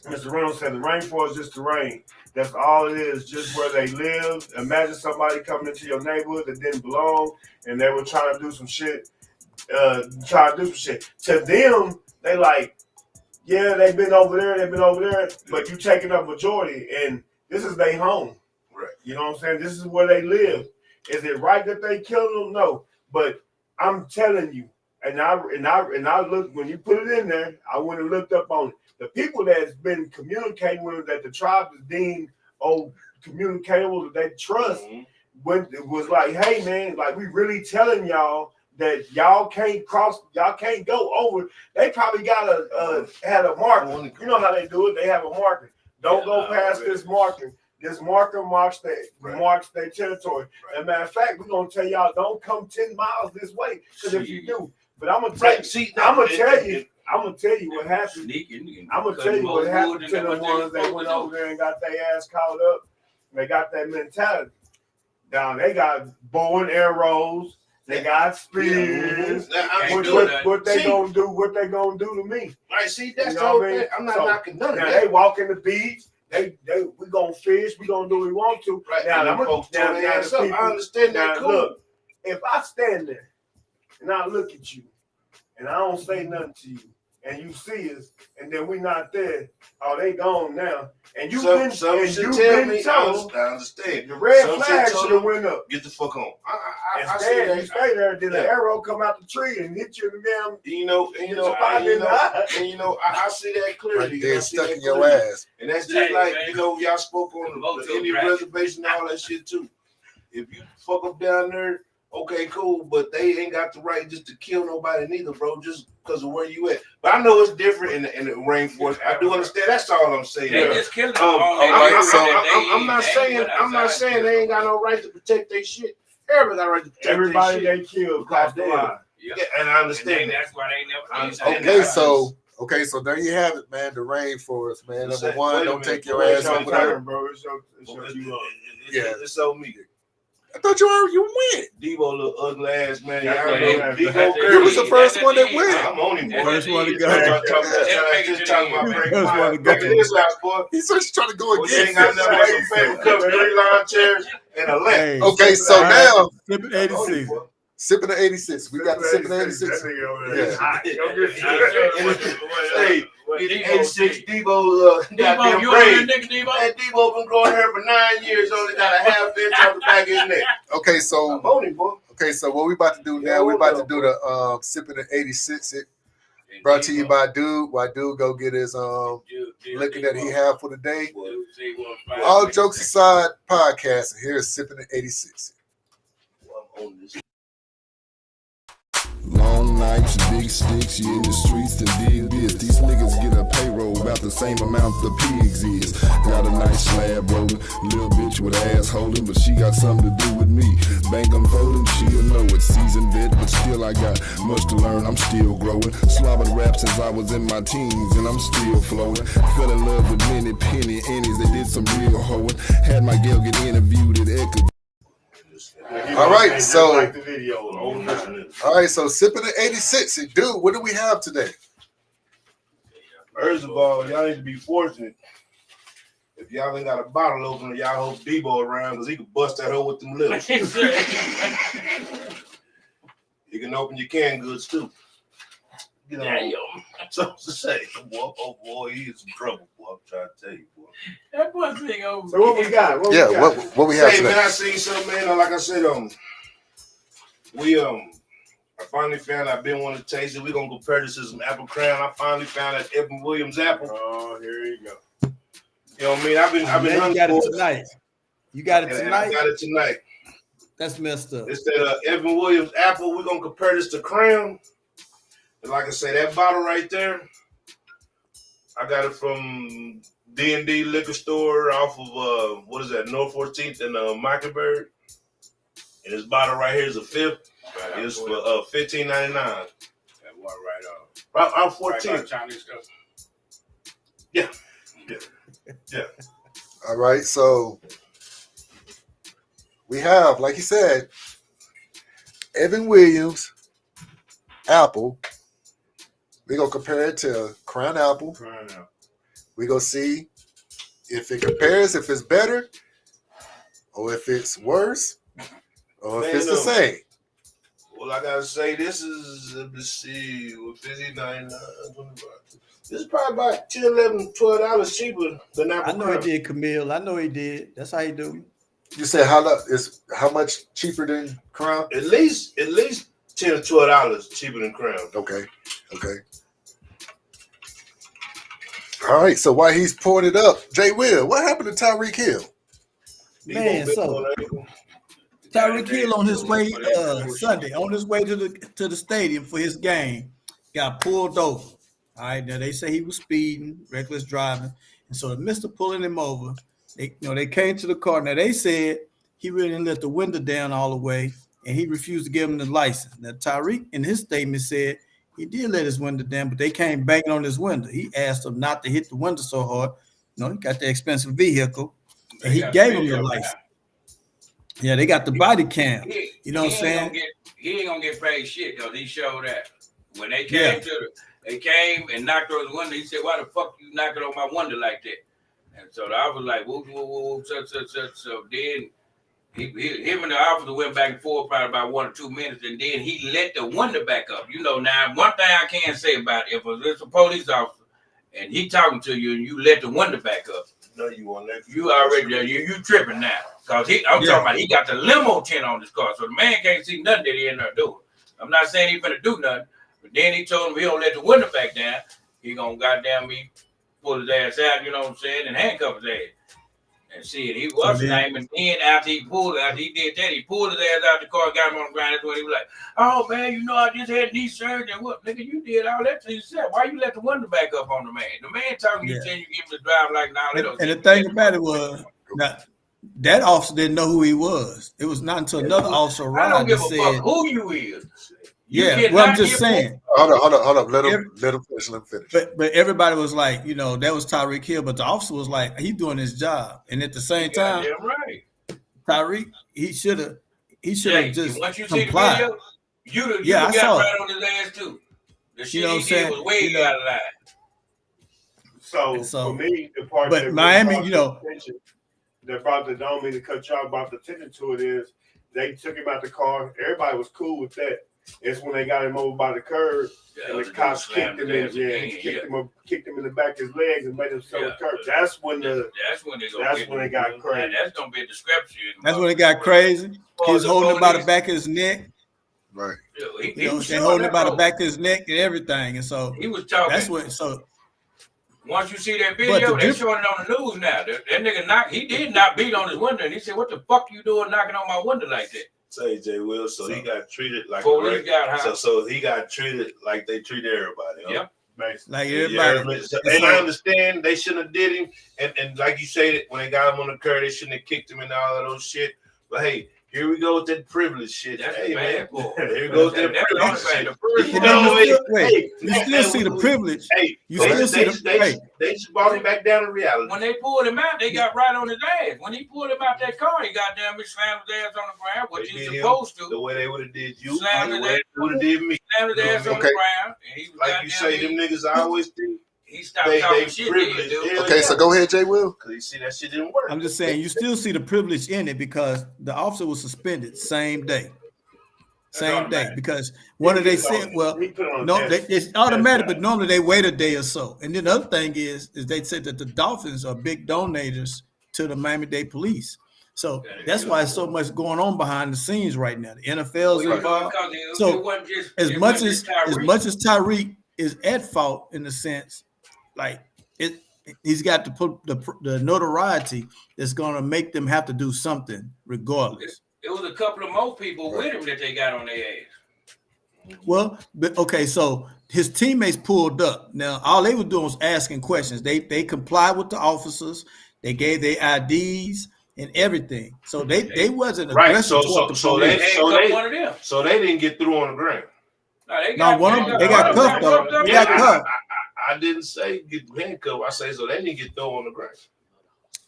Mr. Reynolds said. The rainforest is just the rain. That's all it is, just where they live. Imagine somebody coming into your neighborhood that didn't belong, and they were trying to do some shit. To them, they like, yeah, they've been over there, but you taking up majority, and this is their home. Right. You know what I'm saying? This is where they live. Is it right that they killed them? No. But I'm telling you, and I look, when you put it in there, I went and looked up on it. The people that's been communicating with them, that the tribe is deemed communicatable, that they trust, when it was like, hey man, like we really telling y'all that y'all can't go over. They probably got had a marker. You know how they do it? They have a marker. Don't go past this marker. This marker marks their territory. Right. As a matter of fact, we're gonna tell y'all don't come 10 miles this way. Because if you do, but I'm gonna tell you what happened. I'm gonna tell you what happened to the ones that went over there and got their ass caught up. They got that mentality. Down, they got bow and arrows. They got spears. What they gonna do? What they gonna do to me? Right. See, that's the whole thing. I'm not knocking none of that. They walk in the beach. We gonna fish. We gonna do what we want to. Right. Now, I understand that. Cool. Look, if I stand there and I look at you and I don't say nothing to you, and you see us, and then we not there, oh, they gone now. And you've been told. I understand. The red flag should have went up. Get the fuck on. I see that. You stay there, then the arrow come out the tree and hit you in the damn. I see that clearly. Right there, stuck in your ass. And that's just like, y'all spoke on the Indian reservation and all that shit too. If you fuck up down there, okay, cool, but they ain't got the right just to kill nobody neither, bro, just because of where you at. But I know it's different in the rainforest. I do understand. That's all I'm saying. They just killed them. I'm not saying they ain't got no right to protect their shit. Everybody got a right to protect everybody their they killed crossed the line. Yeah, and I understand. That's why they never. Okay, so there you have it, man. The rainforest, man. Number one, Wait a don't minute. take your ass over there. Bro. It's on me. I thought you went. Debo, little ugly ass man. You was the first one that went. I'm on him. First one to go. Just talking about breaking my look at this house, boy. He's just trying to go You again. ain't got nothing but some favorite cups, 3 lawn chairs, and a left. Hey, Okay, so now sipping 86. sipping the 86. We got the sipping 86. Hey, 86 Debo, goddamn brain. That Debo been growing hair for 9 years, only got a half inch on the back of his neck. Okay, so I'm on him, boy. what we about to do now? We about to do the sipping the 86. Brought to you by Dude. Why Dude go get his liquor that he have for the day. All jokes aside, podcast. And here's sipping the 86. Long nights, raps, big sticks, you in the streets to dig this. These niggas get a payroll about the same amount the pigs is. Got a nice slab rolling, little bitch with ass holding, but she got something to do with me. Bank unfolding, she'll know it. Seasoned vet, but still I got much to learn, I'm still growing. Slobbered rap since I was in my teens, and I'm still flowing. Fell in love with many penny annies, they did some real hoeing. Had my girl get interviewed at Echo. All right, so like the video. all right, so sipping at 86. And dude, what do we have today? First of all, y'all need to be fortunate. If y'all ain't got a bottle opener, y'all hope Debo around because he can bust that hole with them lips. You can open your canned goods too. You know, damn. So to say, boy, oh boy, he is in trouble, boy. I'm trying to tell you, boy. That boy thing over. So what we got? What we got? What we have today? today? Man, I seen something, man. Like I said, I finally found I've been wanting to taste it. We're gonna compare this to some apple crown. I finally found that Evan Williams apple. Oh, here you go. You know what I mean? I've been hunting got for it tonight. You got it tonight? I got it tonight. That's messed up. It's that Evan Williams apple. We're gonna compare this to Crown. And like I say, that bottle right there, I got it from D&D liquor store off of what is that, North 14th and Mockingbird. And this bottle right here is a fifth. Right, it's for $15.99. That one right off 14. Right Chinese stuff. Yeah. All right, so we have, like you said, Evan Williams apple. We're gonna compare it to Crown Apple. We're gonna see if it compares, if it's better, or if it's worse, or if it's the same. Well, I gotta say, this is, let's see, $59. This is probably about $10, $11, $12 cheaper than apple. I know he did, Camille. I know he did. That's how he do. You said how much cheaper than Crown? At least $10 or $12 cheaper than Crown. Okay. All right, so while he's pouring it up, Jay Will, what happened to Tyreek Hill? Man, so Tyreek Hill on his way Sunday, on his way to the stadium for his game, got pulled over. All right, now they say he was speeding, reckless driving, and so the mister pulling him over. They came to the car. Now they said he really didn't let the window down all the way, and he refused to give him the license. Now Tyreek in his statement said he did let his window down, but they came banging on his window. He asked them not to hit the window so hard. He got the expensive vehicle, and he gave him the license. Yeah, they got the body cam. You know what I'm saying? He ain't gonna get paid shit because he showed that when they came they came and knocked on his window. He said, "Why the fuck you knocking on my window like that?" And so I was like, "Whoop, whoop, whoop, such." So then him and the officer went back and forth probably about 1 or 2 minutes, and then he let the window back up. Now one thing I can say about it, if it's a police officer and he talking to you and you let the window back up, no, you on that. You already you tripping now. Cause I'm talking about he got the limo tint on his car, so the man can't see nothing that he in there doing. I'm not saying he finna do nothing, but then he told him he don't let the window back down. He gonna goddamn me pull his ass out, you know what I'm saying, and handcuff his ass. And see, he was naming. Then after he did that, he pulled his ass out the car, got him on the ground. That's when he was like, "Oh man, I just had knee surgery. And what, nigga, you did all that to yourself. Why you let the window back up on the man? The man talking to you, saying you give him the drive like now." And the thing about it was that officer didn't know who he was. It was not until another officer arrived and said, "Who you is?" Well, I'm just saying. Hold on. Let him finish. But everybody was like, that was Tyreek Hill. But the officer was like, he's doing his job. And at the same time, right. Tyreek, he should have just once you complied. See the video, you I got saw right on his ass too. The shit he did was way out of line. So for me, the part but that Miami, that brought the don't mean to cut y'all about the attention to it is they took him out the car. Everybody was cool with that. It's when they got him over by the curb and the cops kicked him in. Kicked him in the back of his legs and made him sell the curb. That's when they got crazy. That's gonna be a discrepancy. That's when it got crazy. He was holding him by the back of his neck. Right. He was holding him by the back of his neck and everything. And so he was talking. That's what. So once you see that video, they're showing it on the news now. That nigga he did not beat on his window, and he said, "What the fuck you doing knocking on my window like that?" Say Jay Will, so he got treated like Police got high. so he got treated like they treat everybody. Huh? Yep. Basically. Like You everybody. heard me? And I understand they shouldn't have did him, and like you said, when they got him on the curb, they shouldn't have kicked him and all of those shit. But hey, here we go with that privilege shit. That's hey man, here goes that privilege shit. You know, you still see the privilege. Hey, you still see the they just brought him back down to reality. When they pulled him out, they got right on his ass. When he pulled him out that car, he got damn slammed his ass on the ground, what you supposed to. The way they would have did you, Slammed the his way ass, they would have did me. Slammed his ass on the ground. And he was like you say, them niggas always think. He stopped talking shit. Okay, so go ahead, Jay Will. Because you see that shit didn't work. I'm just saying, you still see the privilege in it because the officer was suspended same day. Same day. Because one of they said, well, no, it's automatic, but normally they wait a day or so. And then the other thing is they said that the Dolphins are big donators to the Miami-Dade police. So that's why there's so much going on behind the scenes right now. The NFL's involved. So as much as Tyreek is at fault in the sense, like he's got to put the notoriety that's going to make them have to do something regardless. It was a couple of more people with him that they got on their ass. Well, but okay, so his teammates pulled up. Now all they were doing was asking questions. They complied with the officers. They gave their IDs and everything. So they wasn't aggressive toward the police. So they didn't get through on the ground. They got cuffed though. They got cuffed. I didn't say get handcuffed. I say so they didn't get thrown on the ground.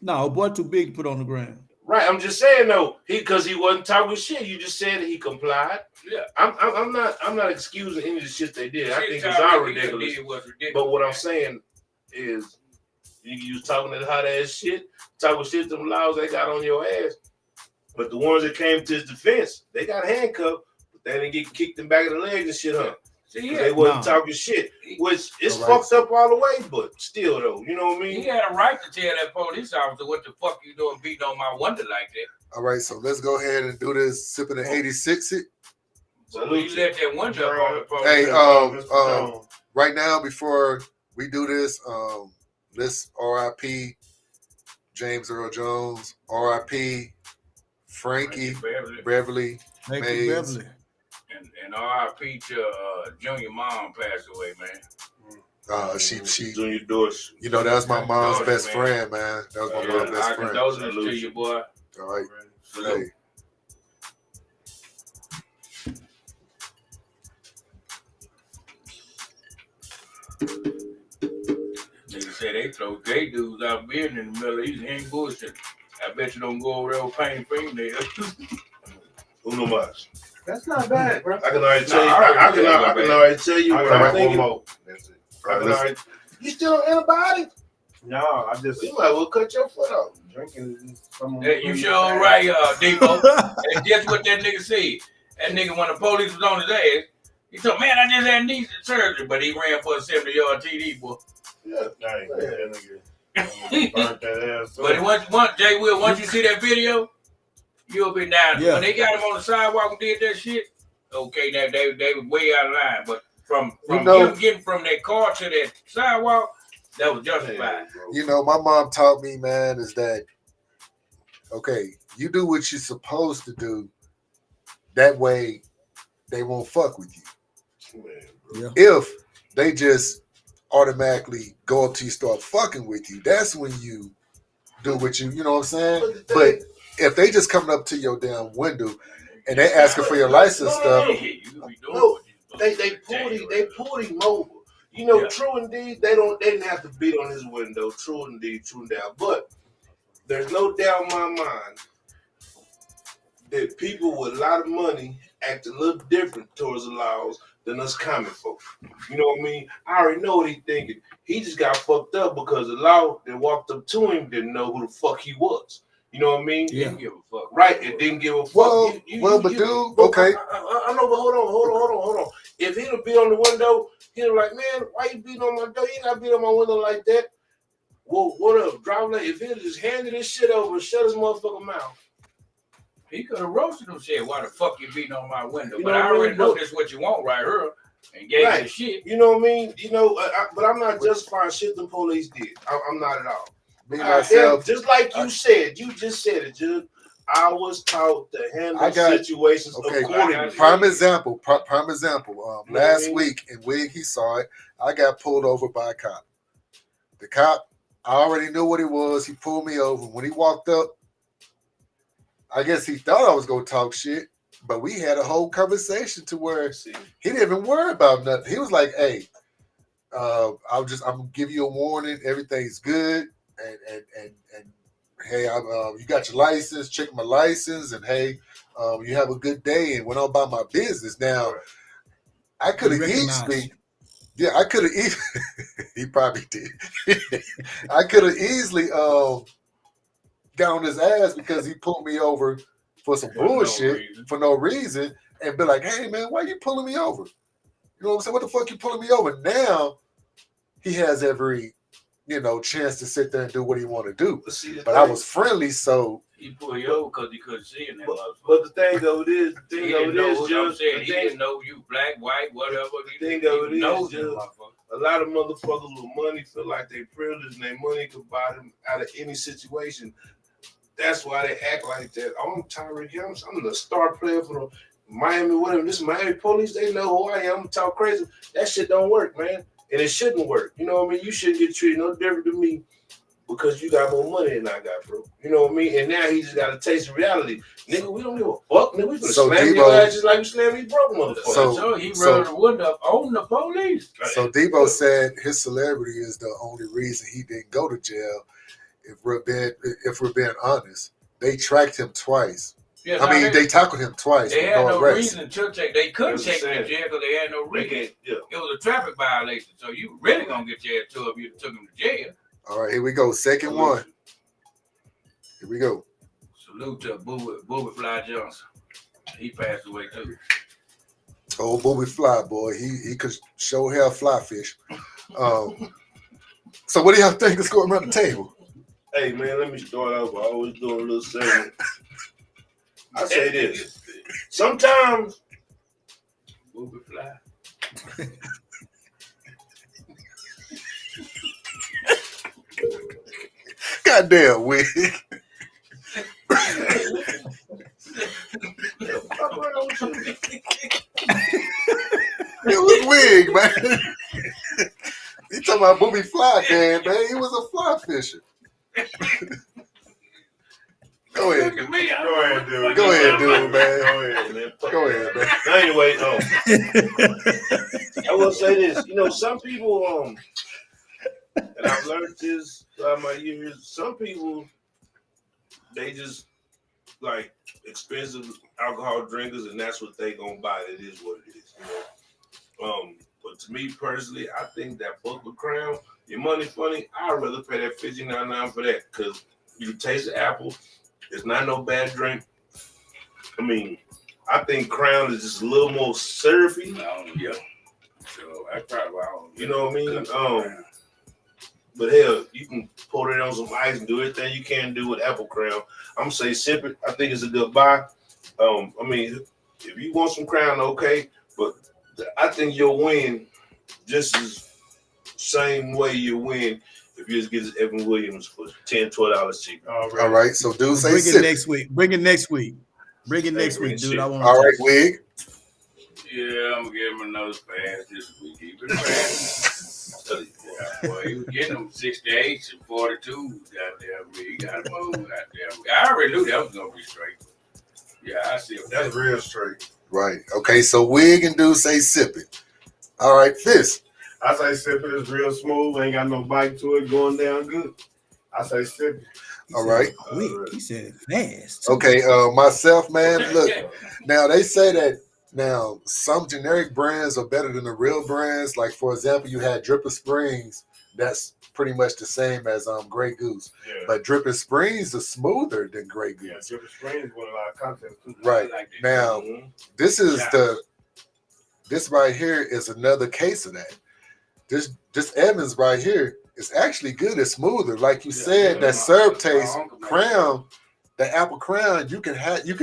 No, boy, too big to put on the ground. Right, I'm just saying though, because he wasn't talking shit. You just said that he complied. Yeah, I'm not excusing any of the shit they did. I think it's all ridiculous. But what I'm saying is, you was talking that hot ass shit, talking shit to them laws they got on your ass. But the ones that came to his defense, they got handcuffed, but they didn't get kicked in the back of the legs and shit, huh? They wasn't talking shit, which is fucked up all the way, but still though, you know what I mean? He had a right to tell that police officer what the fuck you doing beating on my window like that. All right, so let's go ahead and do this. Sipping an 86 it. So you let that window on the police. Hey, right now before we do this, let's RIP James Earl Jones, RIP Frankie Beverly Mays. And R.I.P. to Junior mom passed away, man. She Junior Dorsey. You know, that was my mom's best friend, man. That was my mom's best friend. Condolences to you, boy. All right. Hey. Niggas say they throw gay dudes out being in the middle of East. He ain't bullshit. I bet you don't go over there with pain fingernails. Who knows? That's not bad, bro. I can already tell you. I can already tell you what I'm thinking. That's it. I can already. You still on antibiotics? No, I just. You might well cut your foot off. Drinking is something. Hey, you sure right, Debo. And guess what that nigga said? That nigga, when the police was on his ass, he told, man, I just had knee surgery, but he ran for a 70-yard TD, boy. Yeah, that nigga burnt that ass. But Jay Will, once you see that video, you'll be down. Yeah. When they got him on the sidewalk and did that shit, okay, now they was way out of line. But from him getting from that car to that sidewalk, that was justified. You know, my mom taught me, man, is that, okay, you do what you're supposed to do. That way, they won't fuck with you. Yeah. If they just automatically go up to you, start fucking with you, that's when you do what you know what I'm saying? But if they just coming up to your damn window and they asking for your license stuff, no, they pulled him over. You know, true indeed, they didn't have to beat on his window. True indeed, true doubt. But there's no doubt in my mind that people with a lot of money act a little different towards the laws than us common folk. You know what I mean? I already know what he's thinking. He just got fucked up because the law that walked up to him didn't know who the fuck he was. You know what I mean? Yeah. Didn't give a fuck. Right? It didn't give a fuck. But dude, okay. I know, but hold on. If he'd have beat on the window, he'd have like, man, why you beating on my door? You got beat on my window like that. Well, what up, driver? If he'd just handed this shit over, shut his motherfucking mouth. He could have roasted him, said, why the fuck you beating on my window? You But know I what I already mean? know this what you want right here. And gave you the shit. You know what I mean? You know, but I'm not justifying shit the police did. I'm not at all. Me myself, just like you said, you just said it, Jude. I was taught to handle I got situations okay. accordingly. Prime example. Prime example. You know what I Last mean? week in Wig, he saw it. I got pulled over by a cop. The cop, I already knew what he was. He pulled me over. When he walked up, I guess he thought I was gonna talk shit, but we had a whole conversation to where he didn't even worry about nothing. He was like, "Hey, I'm gonna give you a warning. Everything's good, and hey, you got your license. Check my license, and hey, you have a good day." And went on about my business. Now, I could have easily, yeah, I could have easily. He probably did. I could have easily got on his ass because he pulled me over for some bullshit for no reason, and be like, "Hey man, why you pulling me over? You know what I'm saying? What the fuck you pulling me over?" Now he has every, chance to sit there and do what he want to do. But I was friendly, so he pulled you over because he couldn't see in that motherfucker. But the thing of it is, he didn't know you black, white, whatever. The thing of it is, a lot of motherfuckers with money feel like they privileged and their money could buy them out of any situation. That's why they act like that. I'm Tyreek Hill. I'm the star player for the Miami, whatever. This Miami police, they know who I am. I'm talk crazy. That shit don't work, man. And it shouldn't work. You know what I mean? You shouldn't get treated no different than me because you got more money than I got, bro. You know what I mean? And now he just got a taste of reality. Nigga, we don't give a fuck. Nigga, we gonna slam your ass just like we slam these broke motherfuckers. So he rolled the window up on the police. So Debo said his celebrity is the only reason he didn't go to jail. If we're being honest, they tracked him twice. Yeah, they tackled him twice. They had no arrest. reason to take. They couldn't take him to jail because they had no reason. It was a traffic violation. So you really gonna get your ass to if you took him to jail. All right, here we go. Second one. Here we go. Salute to Booby Fly Johnson. He passed away too. Oh, Booby Fly boy, he could show hell fly fish. So what do y'all think is going around the table? Hey man, let me start out by always doing a little segment. I say this. Sometimes Booby Fly. Goddamn wig. It was wig, man. He talking about Booby Fly, man. He was a fly fisher. Go ahead. Go ahead, dude. Go ahead, dude, man. Go ahead, man. Go ahead, man. Anyway, I will say this. Some people, and I've learned this throughout my years, some people, they just like expensive alcohol drinkers, and that's what they gonna buy. It is what it is. But to me personally, I think that Booker Crown, your money funny, I'd rather pay that $59 for that because you can taste the apple. It's not no bad drink. I mean, I think Crown is just a little more syrupy. Yeah. So I probably you know what I mean? But hell, you can pour it on some ice and do everything you can do with Apple Crown. I'm gonna say sip it. I think it's a good buy. I mean, if you want some Crown, okay, but I think you'll win just as same way you win if you just get this Evan Williams for $10, $12 cheaper. All right, so dude, say bring it next week. Bring it next week. Bring it next week, dude. I want. All right, wig. Yeah, I'm gonna give him another pass this week. Keep it fast. Yeah, boy, he was getting them 68s and 42s. Goddamn me, he got them over. Goddamn me. I already knew that was gonna be straight. Yeah, I see him. That's real straight. Right. Okay, so wig and dude say sip it. All right, Fist. I say sip it is real smooth. Ain't got no bite to it. Going down good. I say sip it. All right. He said it fast. Okay, myself, man. Look, now they say that now some generic brands are better than the real brands. Like for example, you had Drippin' Springs. That's pretty much the same as Grey Goose. Yeah. But Drippin' Springs is smoother than Grey Goose. Yeah, Drippin' Springs won a lot of contests too. Right. Now, this is this right here is another case of that. This Evans right here is actually good. It's smoother. Like you said, that syrup taste, Crown, the apple Crown, you can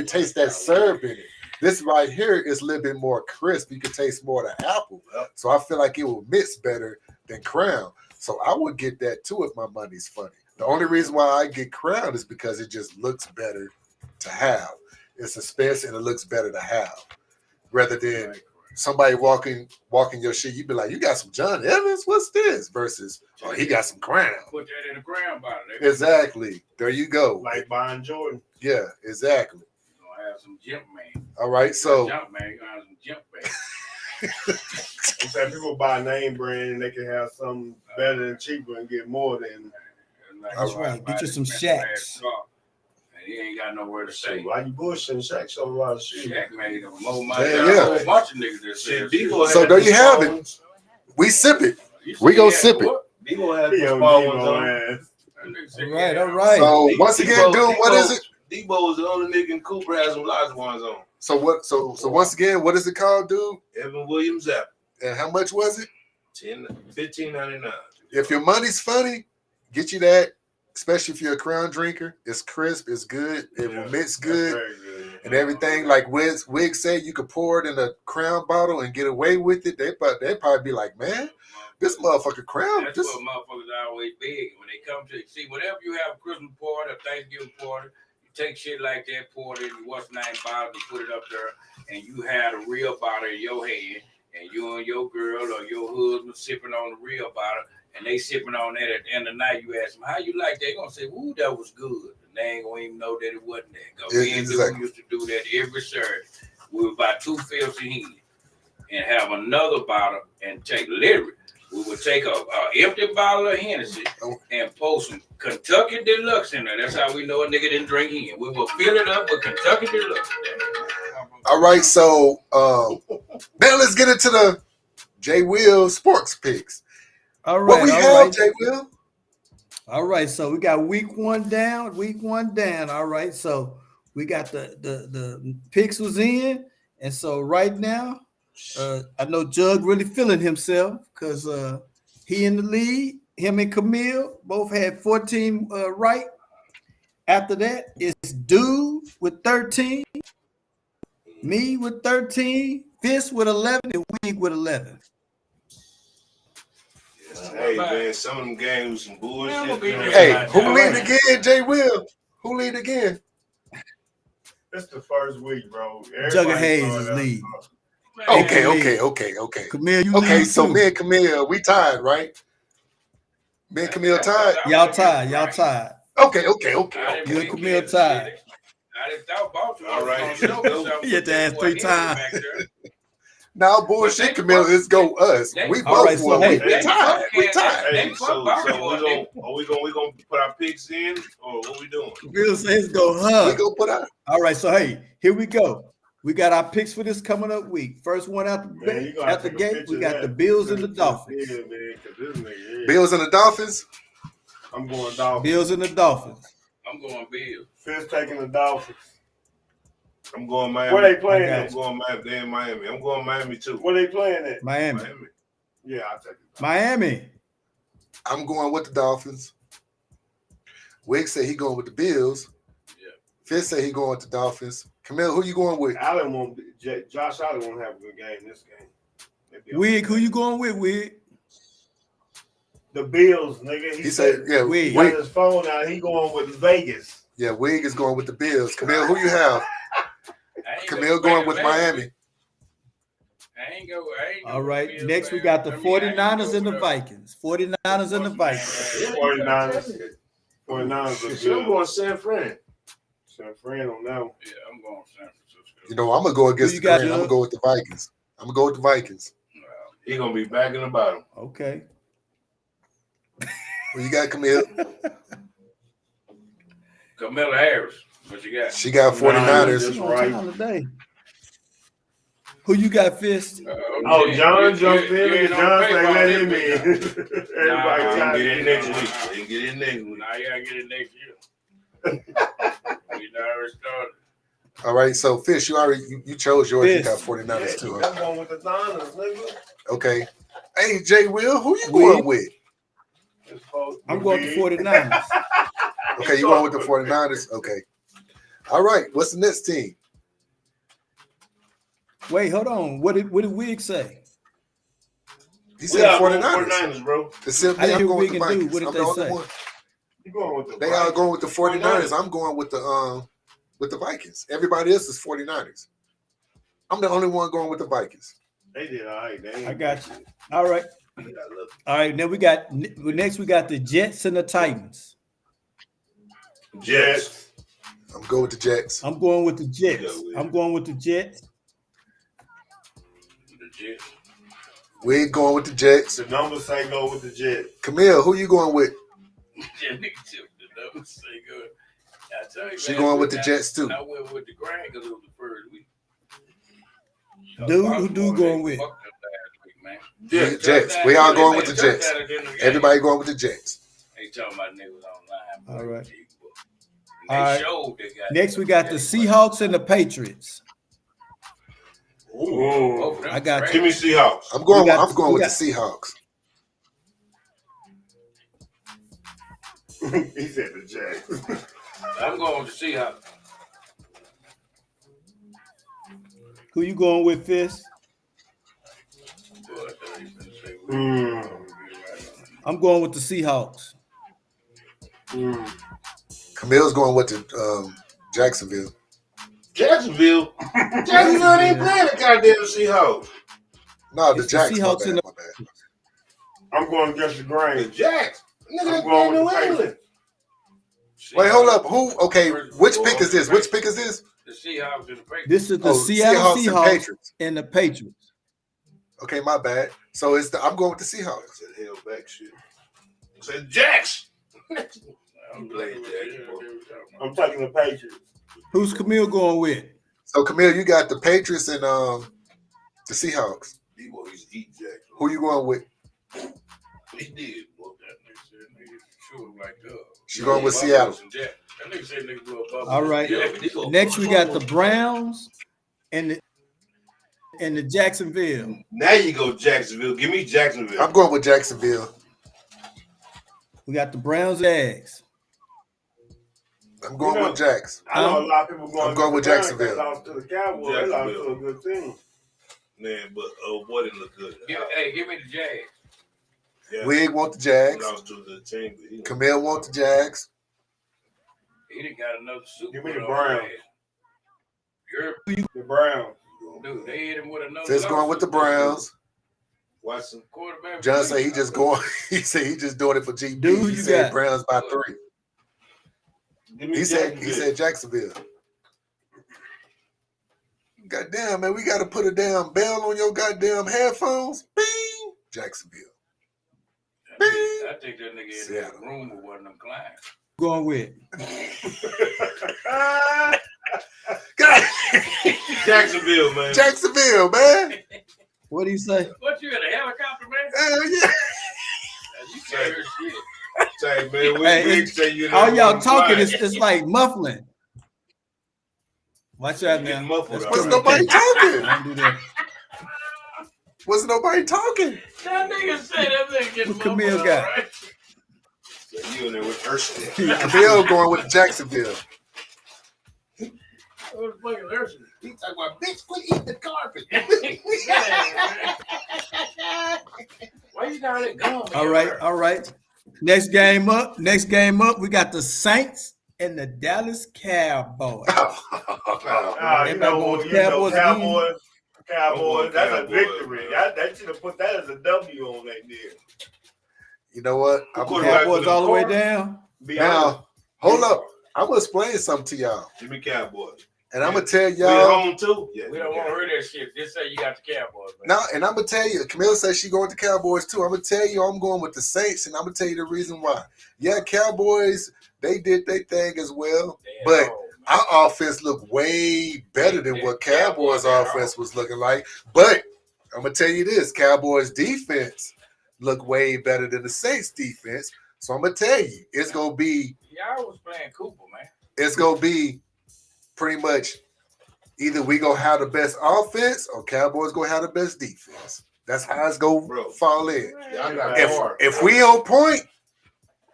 taste that syrup in it. This right here is a little bit more crisp. You can taste more of the apple. So I feel like it will mix better than Crown. So I would get that too if my money's funny. The only reason why I get Crown is because it just looks better to have. It's expensive and it looks better to have. Rather than somebody walking your shit, you be like, you got some John Evans? What's this? Versus, oh, he got some Crown. Put that in the ground bottle. Exactly. There you go. Like buying Jordan. Yeah, exactly. You're gonna have some jump man. All right, so Jump man, you're gonna have some jump man. I'm saying people buy name brand and they can have something better and cheaper and get more than. That's right. Get you some Shaqs. And he ain't got nowhere to stay. Why you bullshitting? Shaq showed a lot of shit. Shaq made more money Yeah, than yeah. a whole bunch of niggas that said shit. So there you have it. We sip it. We gonna sip it. Debo had the small ones on. All right. So once again, dude, what is it? Debo is the only nigga in Cooper has some large ones on. So what? So once again, what is it called, dude? Evan Williams app. And how much was it? $15.99. If your money's funny, get you that. Especially if you're a Crown drinker, it's crisp, it's good, it will mix good, and everything. Like Wig said, you could pour it in a Crown bottle and get away with it. They'd probably be like, man, this motherfucker Crown. That's what motherfuckers always big when they come to see whatever you have a Christmas party, a Thanksgiving party. You take shit like that, pour it in what's name bottle, you put it up there, and you had a real bottle in your hand, and you and your girl or your husband sipping on the real bottle. And they sipping on that at the end of the night. You ask them, how you like that? They're going to say, ooh, that was good. And they ain't going to even know that it wasn't that. Because we used to do that every Saturday. We would buy 2 fills of Henny and have another bottle and take literally. We would take a empty bottle of Hennessy and pour some Kentucky Deluxe in there. That's how we know a nigga didn't drink Henny. We will fill it up with Kentucky Deluxe. All right, so now let's get into the J. Will sports picks. All right. What we have, J. Will? All right, so we got week one down. All right, so we got the picks was in, and so right now, I know Jug really feeling himself because he in the lead. Him and Camille both had 14 right. After that, it's Dude with 13, me with 13, Fist with 11, and Wig with 11. Hey man, some of them games was some bullshit. Hey, who lead again, J. Will? Who lead again? It's the first week, bro. Jugger Hayes is lead. Okay. Camille, you okay, lead so too. me and Camille, we tied, right? Me and Camille tied? Y'all tied. Okay. You and Camille tied. I didn't thought about you. All right. You had to ask 3 times. Now bullshit, Camille. Let's go us. We both won. We tied. Hey, so we gonna put our picks in, or what we doing? Camille says go hug. We go put our. All right, so hey, here we go. We got our picks for this coming up week. First one out the gate, we got the Bills and the Dolphins. Bills and the Dolphins. I'm going Dolphins. Bills and the Dolphins. I'm going Bills. Fist taking the Dolphins. I'm going Miami. Where they playing at? I'm going Miami. They in Miami. I'm going Miami too. Where they playing at? Miami. Yeah, I'll take it. Miami. I'm going with the Dolphins. Wig said he going with the Bills. Yeah. Fist said he going with the Dolphins. Camille, who you going with? Josh Allen won't have a good game this game. Wig, who you going with, Wig? The Bills, nigga. He said, yeah, Wig. He got his phone out. He going with Vegas. Yeah, Wig is going with the Bills. Camille, who you have? Camille going with Miami. All right, next we got the 49ers and the Vikings. 49ers and the Vikings. 49ers are good. I'm going San Fran. San Fran on that one. Yeah, I'm going San Francisco. You know, I'm going to go against the Grand. I'm going to go with the Vikings. I'm going to go with the Vikings. He's going to be back in the bottom. Okay. What you got, Camille? Camilla Harris. What you got? She got 49ers. That's right. Who you got, Fist? John jumped in. John said, let him in. Everybody got to get in next week. They get in next week. Now you got to get in next year. We already started. All right, so Fish, you chose yours. You got 49ers too. I'm going with the Niners, nigga. Okay. Hey, J. Will, who you going with? I'm going with the 49ers. Okay, you going with the 49ers? Okay. All right, what's the next team? Wait, hold on. What did Wig say? He said 49ers, bro. I'm going with the Vikings. What did they say? You going with the They are going with the 49ers. I'm going with the with the Vikings. Everybody else is 49ers. I'm the only one going with the Vikings. They did all right. I got you. All right. All right. Then we got the Jets and the Titans. Jets. I'm going with the Jets. I'm going with the Jets. I'm going with the Jets. The Jets. We ain't going with the Jets. The numbers say go with the Jets. Camille, who you going with? Yeah, nigga, the numbers say good. I tell you, She man, going with the Jets too. I went with the Grand because it was the first week. Dude, who do going with? Yeah, Jets. We all going with the Jets. Everybody going with the Jets. Ain't talking about niggas online. All right. All right. Next, we got the Seahawks and the Patriots. Ooh. I got you. Give me Seahawks. I'm going with the Seahawks. He said the Jets. I'm going with the Seahawks. Who you going with, Fist? I'm going with the Seahawks. Camille's going with the Jacksonville. Jacksonville ain't playing the goddamn Seahawks. No, the It's Jacks. Seahawks My and bad. I'm going against the grain. The Jacks. Nigga, I'm going New with the England. Wait, hold up. Who? Okay, which pick is this? Which pick is this? The Seahawks and the Patriots. This is the Oh, Seattle Seahawks and Seahawks Patriots. and the Patriots. Okay, my bad. So I'm going with the Seahawks. Said hell back shit. Said Jacks. I'm playing Jacks. I'm taking the Patriots. Who's Camille going with? So Camille, you got the Patriots and the Seahawks. He used to eat Jacks. Who you going with? He did. Boy. She going with Seattle. All right. Next, we got the Browns and the Jacksonville. Now you go Jacksonville. Give me Jacksonville. I'm going with Jacksonville. We got the Browns and Jags. I'm going with Jacks. I know a lot of people going. I'm going with Jacksonville. They lost to the Cowboys. They lost to a good team. Man, but oh boy, didn't look good. Give me the Jags. Yeah. We ain't want the Jags. Lost to the team. Camille want the Jags. He done got another Super Give me the Bowl Browns. already. The Browns. Dude, they hit him with another. Fitz going with the Browns. Watson. Quarterback. John said he just going. He said he just doing it for GB. Dude, he you said got- Browns by 3. Give me He Jacksonville. said Jacksonville. Goddamn, man, we got to put a damn bell on your goddamn headphones. Bing, Jacksonville. Bing. I think that nigga in that Seattle. room with one of them clients. Going with. God. Jacksonville, man. Jacksonville, man. What do you say? What, you in a helicopter, man? Hell yeah. You can't hear shit. Say, man, we Hey, say you all y'all talking is like muffling. Watch out getting now. muffled. Was nobody talking? Don't do that. Was nobody talking? That nigga said that nigga getting What Camille muffled, got? all right? You in there with Ursula. Camille going with Jacksonville. What the fuck is Ursula? He talking about, bitch, quit eating the carpet. Why you down there gum? All right. Next game up. We got the Saints and the Dallas Cowboys. You know, Cowboys Cowboys. Cowboys, That's a Cowboys, victory. man. That should have put that as a W on that deal. You know what? Cowboys all the way down. Be honest. Now, hold up. I'm going to explain something to y'all. Give me Cowboys. And I'm going to tell We at y'all. home too? Yeah. We don't want to hear that shit. Just say you got the Cowboys, man. No, and I'm going to tell you. Camille says she going with the Cowboys too. I'm going to tell you I'm going with the Saints, and I'm going to tell you the reason why. Yeah, Cowboys, they did their thing as well. But our offense looked way better than what Cowboys' offense was looking like. But I'm going to tell you this. Cowboys' defense looked way better than the Saints' defense. So I'm going to tell you, it's going to be Y'all was playing Cooper, man. it's going to be pretty much either we going to have the best offense or Cowboys going to have the best defense. That's how it's going to fall in. Y'all got hard. If we on point,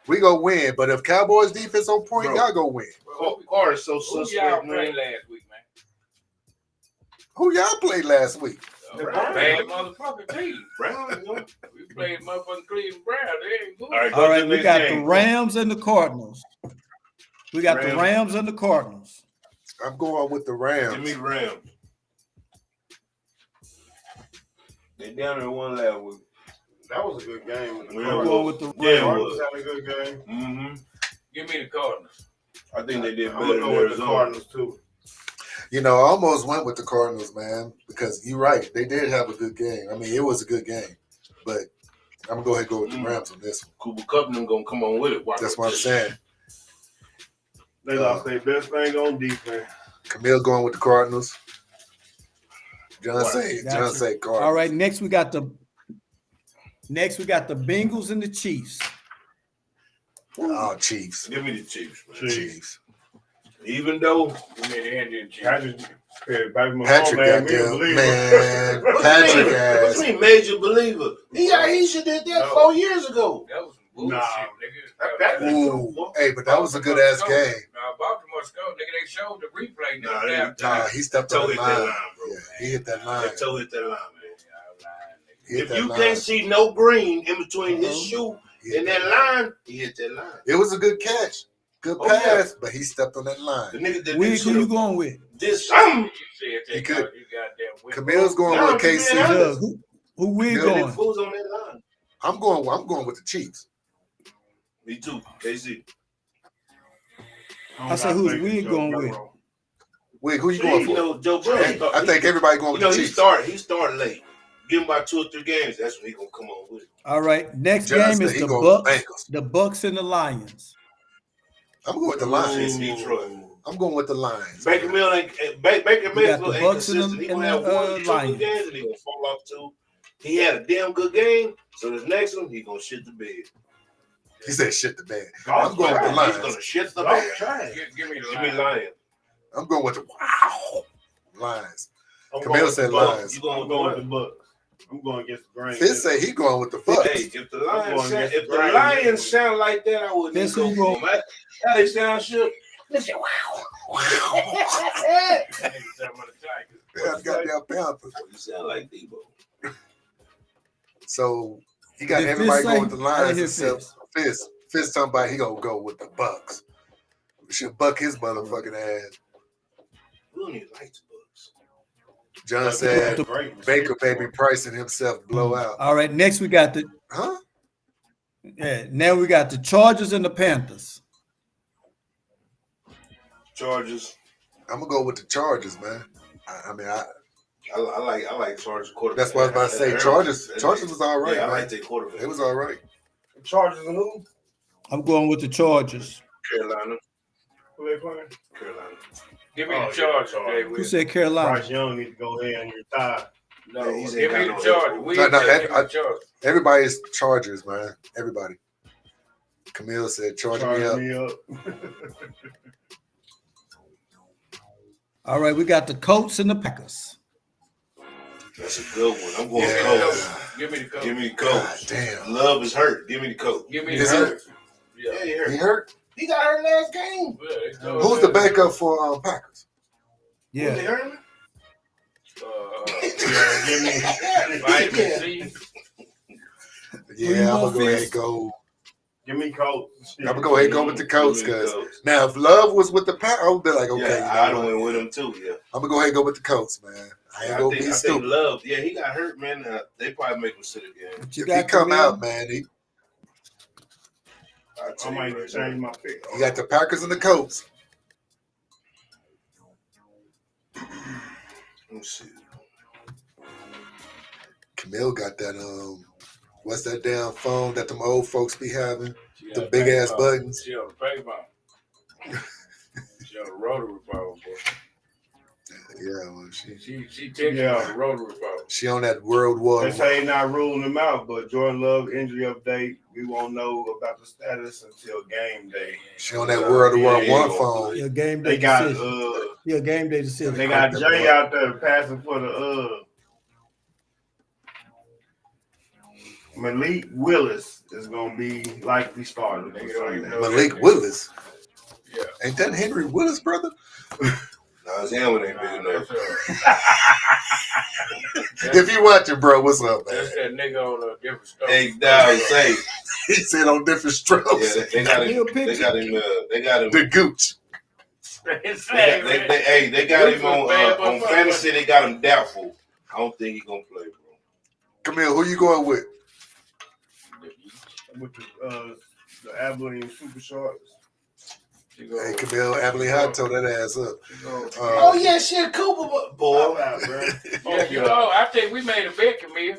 we going to win. But if Cowboys' defense on point, y'all going to win. Carter is so Who y'all suspect, played man. last week, man? Who y'all played last week? Bad motherfucking team. Brown, you know? We played motherfucking Cleveland Browns. They ain't good. All right, we got the Rams and the Cardinals. We got the Rams and the Cardinals. I'm going with the Rams. Give me the Rams. They down there one last week. That was a good game. I'm going with the Yeah, it Cardinals was. had a good game. Mm-hmm. Give me the Cardinals. I think they did I'm better gonna than go with the Arizona. Cardinals too. You know, I almost went with the Cardinals, man, because you're right. They did have a good game. I mean, it was a good game, but I'm gonna go ahead and go with the Rams on this one. Cooper Kupp and them gonna come on with it. Watch That's what I'm saying. They lost their best thing on defense. Camille going with the Cardinals. John say Cardinals. All right, next we got the Bengals and the Chiefs. Oh, Chiefs. Give me the Chiefs, man. Chiefs. Even though Give me the Indian Chiefs. Patrick got them, man. Patrick what you mean major believer? He should did that 4 years ago. That was some bullshit, Nah. nigga. Ooh, hey, but that was a good ass game. Nah, Baltimore scored. Nigga, they showed the replay. Nah, he stepped on the hit line. that line, bro. Yeah, he hit that line. That toe hit that line, man. He hit If that you line. can't see no green in between his shoe and that line, he hit that line. It was a good catch. Good pass, but he stepped on that line. The nigga that Who you going with? did something. He could. Camille's going with KC. Doug, who we going? Who's on that line? I'm going with the Chiefs. Me too, KC. I said, who's we going with? Wait, who you going for? You know, Joe Burrow. I think everybody going with the Chiefs. He started late. Give him about 2 or 3 games. That's when he gonna come on with it. All right, next John game said is he the going Bucks, Bengals. the Bucks and the Lions. I'm going with the Lions. It's Detroit. I'm going with the Lions. Baker Mayfield the ain't Bucks and consistent. He the gonna have 1 or 2 Lions. good games and he gonna fall off 2. He had a damn good game, so this next one he gonna shit the bed. He said shit the bed. I'm going with the Lions. He's gonna shit the bed. Give me the Give me Lions. I'm going with the Lions. I'm Camille going said with the Bucks. Lions. You going I'm going with the Bucks. I'm going against the grain. Fitz say he going with the Bucks. Hey, if the I'm going Lions against the sound like that, I wouldn't Fitz, even who go you for them. How they sound shook? Listen, Yeah, goddamn Panthers. You sound like Debo. So he got Did everybody Fitz going say? with the I Lions didn't hear except Fitz. Fitz talking about he gonna go with the Bucks. We should buck his motherfucking ass. We don't even like the Bucks. John said Baker baby pricing himself blow out. All right, next we got the now we got the Chargers and the Panthers. Chargers. I'm gonna go with the Chargers, man. I mean, I like Chargers quarterback. that's what I was about to say. Chargers was all right. Yeah, I man. like their quarterback. It was all right. Chargers and who? I'm going with the Chargers. Carolina. Who they playing? Carolina. Give me the Chargers. Who said Carolina? Bryce Young needs to go ahead and retire. No, Yeah, he's give ain't me got the no- Chargers. We No, give me the Chargers. Everybody's Chargers, man. Everybody. Camille said, charge me up. All right, we got the Colts and the Packers. That's a good one. I'm going Yeah. Colts. Give me the Colts. Give me the Colts. God damn. Love is hurt. Give me the Colts. Give me Is the he- Colts. Yeah, he hurt. He hurt? He got hurt last game. Who's the backup for Packers? Yeah. Was he hurt? Give me Vitamin C. Yeah, I'm want, gonna go ahead and Fitz? go. Give me Colts. I'm gonna go ahead and go with the Colts Give me the because Colts. now if Love was with the Packers, I would be like, okay, Yeah, I you know don't what? went with him too. Yeah, I'm gonna go ahead and go with the Colts, man. I ain't gonna be I think stupid. Love. Yeah, he got hurt, man. They probably make him sit again. What you If he got, come Camille? out, man, he I might change my pick. got the Packers and the Colts. Let me see. Camille got that what's that damn phone that them old folks be having? She The got big a ass payphone. buttons. She on the payphone. She on the rotary phone, boy. Yeah, well, She texting on the rotary phone. she on that World War. They say not ruling them out, but Jordan Love injury update. We won't know about the status until game day. She on that World War Yeah, One yeah. phone. Yeah, game day They got decision. Yeah, game day decision. they got Jay out there passing for the Malik Willis is gonna be likely starter. Nigga don't even know Malik that. Willis. Yeah. Ain't that Henry Willis, brother? No, his helmet ain't big enough. If you watching, bro, what's up, man? That's that nigga on a different stuff. Hey, dog, say. He said on different strokes. Yeah, they got him. They got him. They got him. The gooch. They got him on fantasy. They got him doubtful. I don't think he's gonna play, bro. Camille, who you going with? With the Abilene Super Sharks. Hey, Camille, Abilene High tore that ass up. Oh yeah, shit, Cooper, boy. Yeah, you know, I think we made a bet, Camille.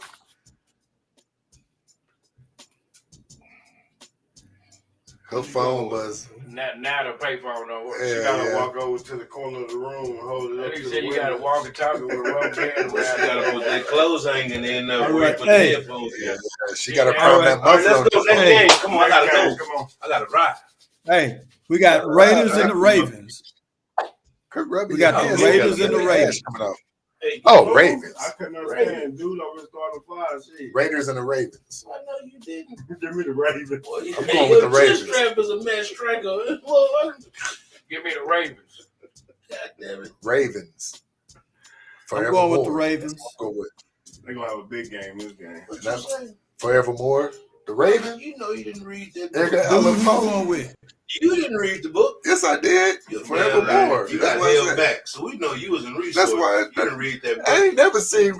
Her phone buzz. Now the payphone don't work. You gotta walk over to the corner of the room and hold it up. He said you gotta walk and talk with a rubber band around. She gotta put that clothes hanging in there. Right. Put Hey. the headphones in. She got to prime that All right, muffler. let's go. Next game. Come on, I gotta go. Come on. I gotta ride. Hey, we got Raiders and the Ravens. We got the Raiders and the Ravens. coming off. Hey, Oh, Ravens. I couldn't understand. Dude, over starting five. Shit. Raiders and the Ravens. I know you didn't. Give me the Ravens. I'm going with the Ravens. Strap is a man strangle. Give me the Ravens. God damn it. Ravens. I'm going with the Ravens. Go with. They're gonna have a big game this game. What you saying? Forevermore. The Ravens. You know you didn't read that They're book. gonna- Who you going with? You didn't read the book. Yes, I did. You Forevermore. You That's got why I held said- back, so we know you was in research. That's why you didn't read that book. I ain't never seen.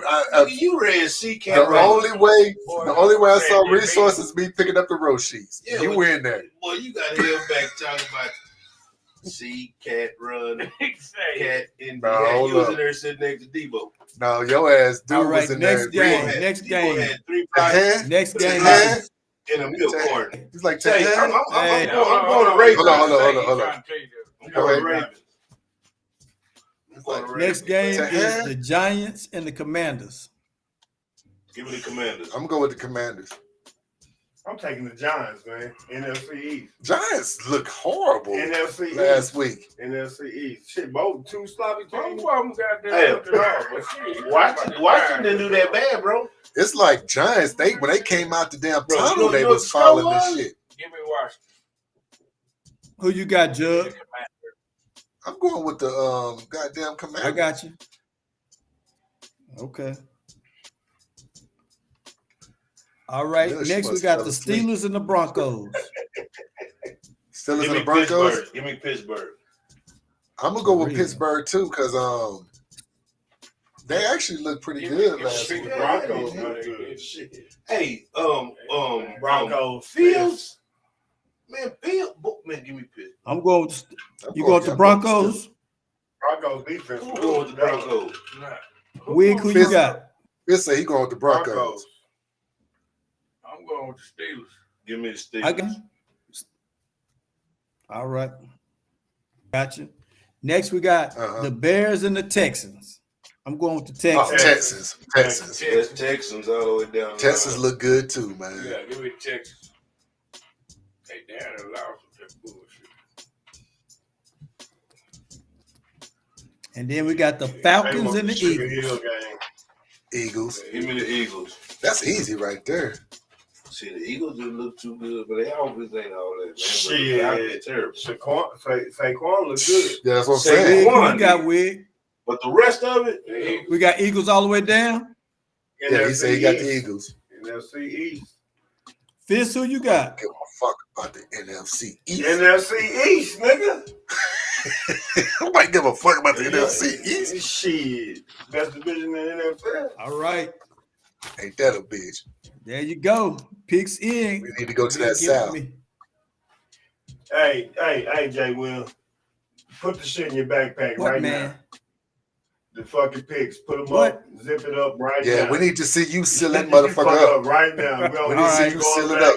You read C. The only way I saw resources me picking up the row sheets. Yeah, You but- were in there. Boy, you got held back talking about C, cat, run, cat, in No, yeah, hold you was up. in there sitting next to Debo. No, your ass dude All right, was in next there. game. Next game. Had 3 Uh-huh. Next game. Uh-huh. in a milk carton. He's like, Hey, I'm Hey. going to Ravens. Hold on. I'm Go going ahead. to Ravens. I'm going to Next Ravens. game is the Giants and the Commanders. Give me the Commanders. I'm going with the Commanders. I'm taking the Giants, man. NFC East. Giants look horrible NFC last East. week. NFC East. Shit, both two sloppy teams. Hey, Washington didn't do that bad, bro. It's like Giants. When they came out the damn Bro, tunnel, you know they what was the score following was? this shit. Give me Washington. Who you got, Jug? I'm going with the goddamn Commanders. I got you. Okay. All right. Yeah, she Next, we must got fell the asleep. Steelers and the Broncos. Steelers Give and me the Broncos. Pittsburgh. Give me Pittsburgh. I'm gonna go with Really? Pittsburgh too, because they actually looked pretty good last week. Broncos look good. Hey, Broncos. Fields. Man, man, give me Pittsburgh. I'm going with I'm you going- going with the I'm Broncos? Broncos defense. Who going with the Broncos? Wig, who you got? Fitz say he going with the Broncos. Broncos. I'm going with the Steelers. Give me the Steelers. I got. All right. Gotcha. Next, we got the Bears and the Texans. I'm going with the Oh, Texans. Texans. That's Texans all the way down. the Texans line. look good too, man. Yeah, give me Texas. Hey, damn, they lost with that bullshit. And then we got the Falcons and the Sugar Eagles. Hill game. Eagles. Give me the Eagles. That's easy right there. See, the Eagles didn't look too good, but they always ain't all that, man. Shit. But they're terrible. Saquon look good. Yeah, that's what I'm Say saying. Wig, who One. you got, Wig? But the rest of it, We got Eagles all the way down. Yeah, he said he got the Eagles. NFC East. Fitz, who you got? Give a fuck about the NFC East. NFC East, nigga. Nobody give a fuck about the NFC East. Shit. Best division in the NFL. All right. Ain't that a bitch? There you go. Picks in. We need to go to that Give it South. me. Hey, Jay Will. Put the shit in your backpack What, right man? now. The fucking picks. Put them What? up. Zip it up right Yeah, now. we need to see you seal that Zip your motherfucker fuck up. right now. We need to see you seal it up.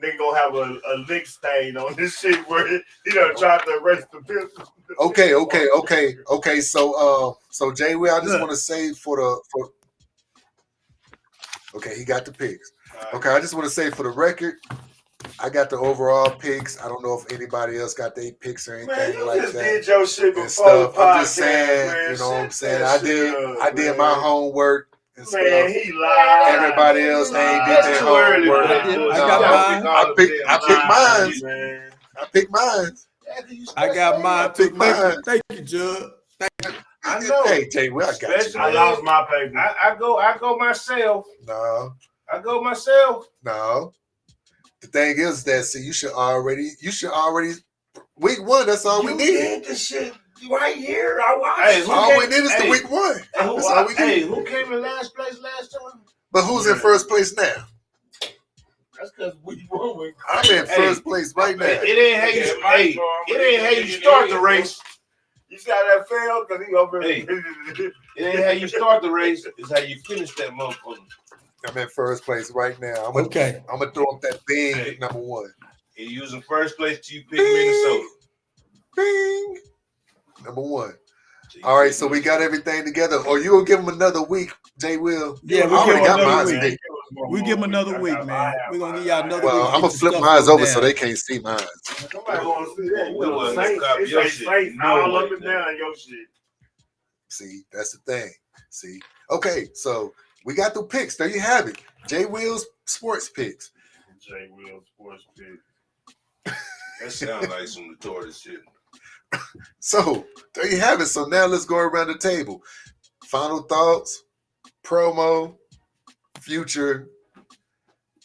They gonna have a lick stain on this shit where he done tried to erase the pistol. Okay. So Jay Will, I just want to say okay, he got the picks. Okay, I just want to say for the record, I got the overall picks. I don't know if anybody else got their picks or anything Man, you like just that. did your shit and before stuff. the I'm just podcast, saying, man. you know what I'm Shut saying? that shit I up, did man. my homework and stuff. Man, he lied. Everybody else they ain't did That's their too early for homework. that I bullshit. got Y'all mine. pick all I the picked damn mine. lies, Man. I picked mine. I got mine too. pick mine. Thank you, Jug. I know. Hey, Jay Will, I got you. Especially- I lost my paper. I go myself. No. I go myself. No. The thing is that see, you should already week one, that's all we You need. did the shit right here. I watched. Hey, all we did is the week one. That's all we Hey, did. who came in last place last time? But who's in first place now? That's because we won. I'm in first place right now. It ain't how you. Hey, it ain't how you start the race. You see how that failed? Because he over. Hey, it ain't how you start the race. It's how you finish that motherfucker. I'm in first place right now. I'm gonna throw up that bing at number one. You're using first place till you pick Minnesota. Bing. Number one. All right, so we got everything together. Or you will give him another week, Jay Will. Yeah, I already got mine. We give them another week, man. We're gonna give y'all another Well, week. I'm gonna flip mine over so they can't see mine. Somebody want to see that. It's all up and down your shit. See, that's the thing. See, okay, so we got the picks. There you have it. Jay Will's sports picks. Jay Will sports pick. That sounds like some retarded shit. So there you have it. So now let's go around the table. Final thoughts, promo, future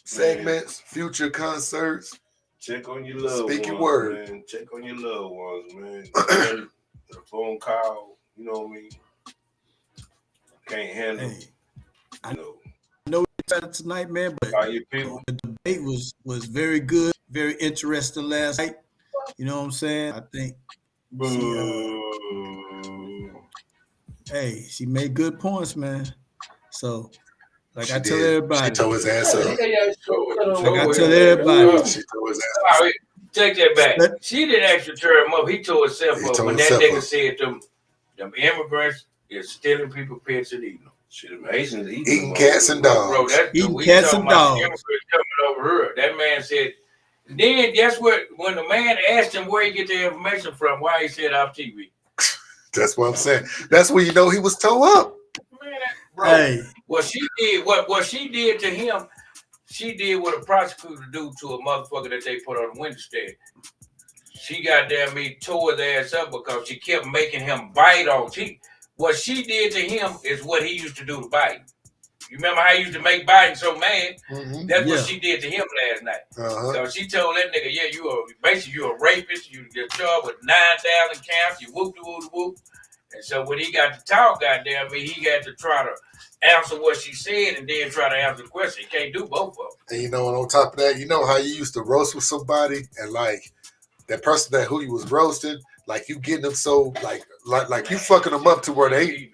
segments, future concerts. Check on your loved ones. Speak your word. Man. Check on your loved ones, man. The phone call, you know what I mean? Can't handle it. I know we decided tonight, man, but the debate was very good, very interesting last night. You know what I'm saying? I think she made good points, man. So, like I tell everybody, she tore his ass up. Like I tell everybody, she tore his ass up. Take that back. She didn't actually tear him up. He tore himself up. When that nigga said them immigrants is stealing people's pets and eating them. Shit, amazing. Eating cats and dogs. Bro, eating cats and dogs. Coming over here. That man said. Then guess what? When the man asked him where he get the information from, why he said off TV. That's what I'm saying. That's when you know he was tore up. Man, bro, what she did to him, she did what a prosecutor do to a motherfucker that they put on the window stand. She goddamn me tore his ass up because she kept making him bite on. What she did to him is what he used to do to Biden. You remember how he used to make Biden so mad? Mm-hmm. That's what she did to him last night. So she told that nigga, yeah, you're a rapist. You get charged with 9,000 counts. You whoop de whoop de whoop. And so when he got to talk, goddamn me, he got to try to answer what she said and then try to answer the question. He can't do both of them. And you know, and on top of that, you know how you used to roast with somebody and like that person that who you was roasting, like you getting them so like you fucking them up to where they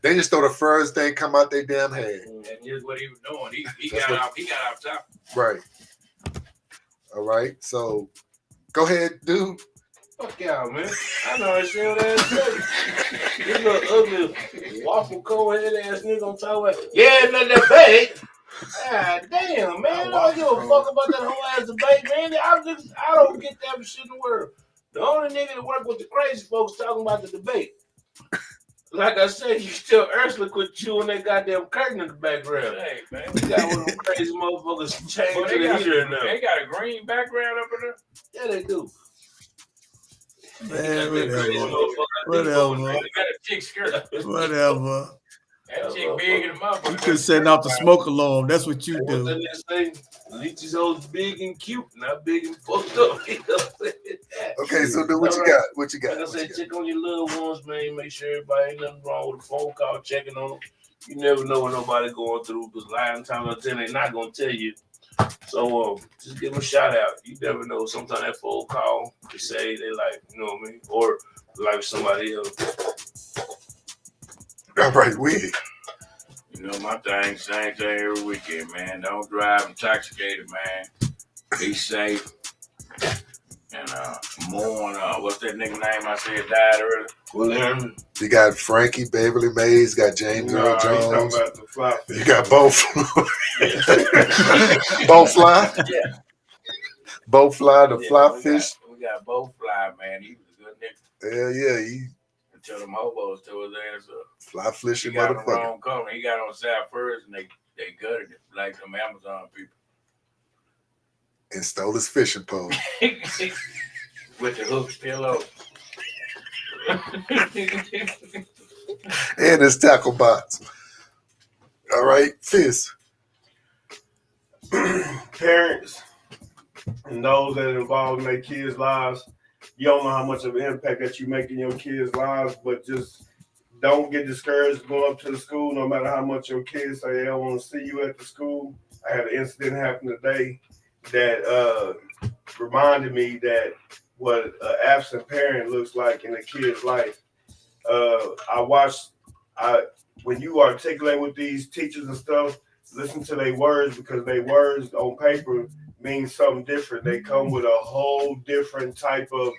just throw the first thing come out their damn head. And here's what he was doing. He got off top. Right. All right. So go ahead, dude. Fuck y'all, man. I know I shit ass nigga. This little ugly waffle cold head ass nigga on top of it. Yeah, not that bad. God damn, man. I don't give a fuck about that whole ass debate, man. I don't get that shit in the world. The only nigga that work with the crazy folks talking about the debate. Like I said, you still Ursula quit chewing that goddamn curtain in the background. Hey, man. We got one of them crazy motherfuckers chained to the heater now. They got a green background up in there? Yeah, they do. Man, whatever. Got a chick skirt. Whatever. That chick big in the mouth. You could send out the smoke alarm. That's what you do. What's that thing? Leechy's old big and cute, not big and fucked up. Okay, so then what you got? What you got? Like I said, check on your little ones, man. Make sure everybody ain't nothing wrong with a phone call, checking on them. You never know what nobody going through because lying time out there, they're not gonna tell you. So just give them a shout out. You never know. Sometimes that phone call, they say they like, you know what I mean, or like somebody else. All right, we. You know my thing, same thing every weekend, man. Don't drive intoxicated, man. Be safe. And mourn. What's that nigga name I said died earlier? Well, you got Frankie Beverly Mays, got James Earl Jones. About the fly fish. You got both. Both fly. Yeah. Both fly. The fly fish. We got both fly, man. He was a good nigga. Hell yeah, until them hobos tore his ass up. Fly fishing he got motherfucker. On the wrong corner. He got on South First and they gutted it like them Amazon people. And stole his fishing pole. With the hook still open. And his tackle box. All right, Fizz. Parents and those that are involved in their kids' lives, you don't know how much of an impact that you make in your kids' lives, but just don't get discouraged going up to the school, no matter how much your kids say they don't want to see you at the school. I had an incident happen today that reminded me that what an absent parent looks like in a kid's life. When you articulate with these teachers and stuff, listen to their words because their words on paper mean something different. They come with a whole different type of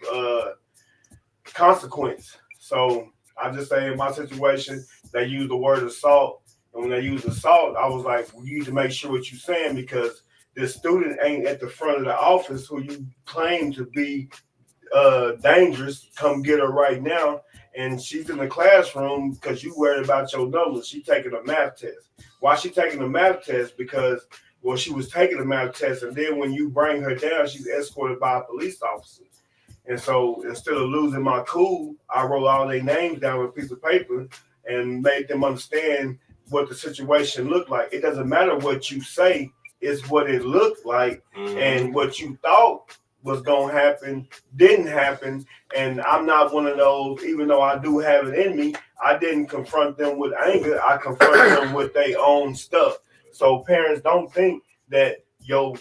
consequence. So I just say in my situation, they use the word assault. And when they use assault, I was like, well, you need to make sure what you're saying because this student ain't at the front of the office who you claim to be dangerous. Come get her right now. And she's in the classroom because you worried about your numbers. She's taking a math test. Why she taking a math test? Because, well, she was taking a math test. And then when you bring her down, she's escorted by a police officer. And so instead of losing my cool, I wrote all their names down on a piece of paper and made them understand what the situation looked like. It doesn't matter what you say, it's what it looked like. And what you thought was going to happen didn't happen. And I'm not one of those, even though I do have it in me, I didn't confront them with anger. I confronted them with their own stuff. So parents, don't think that your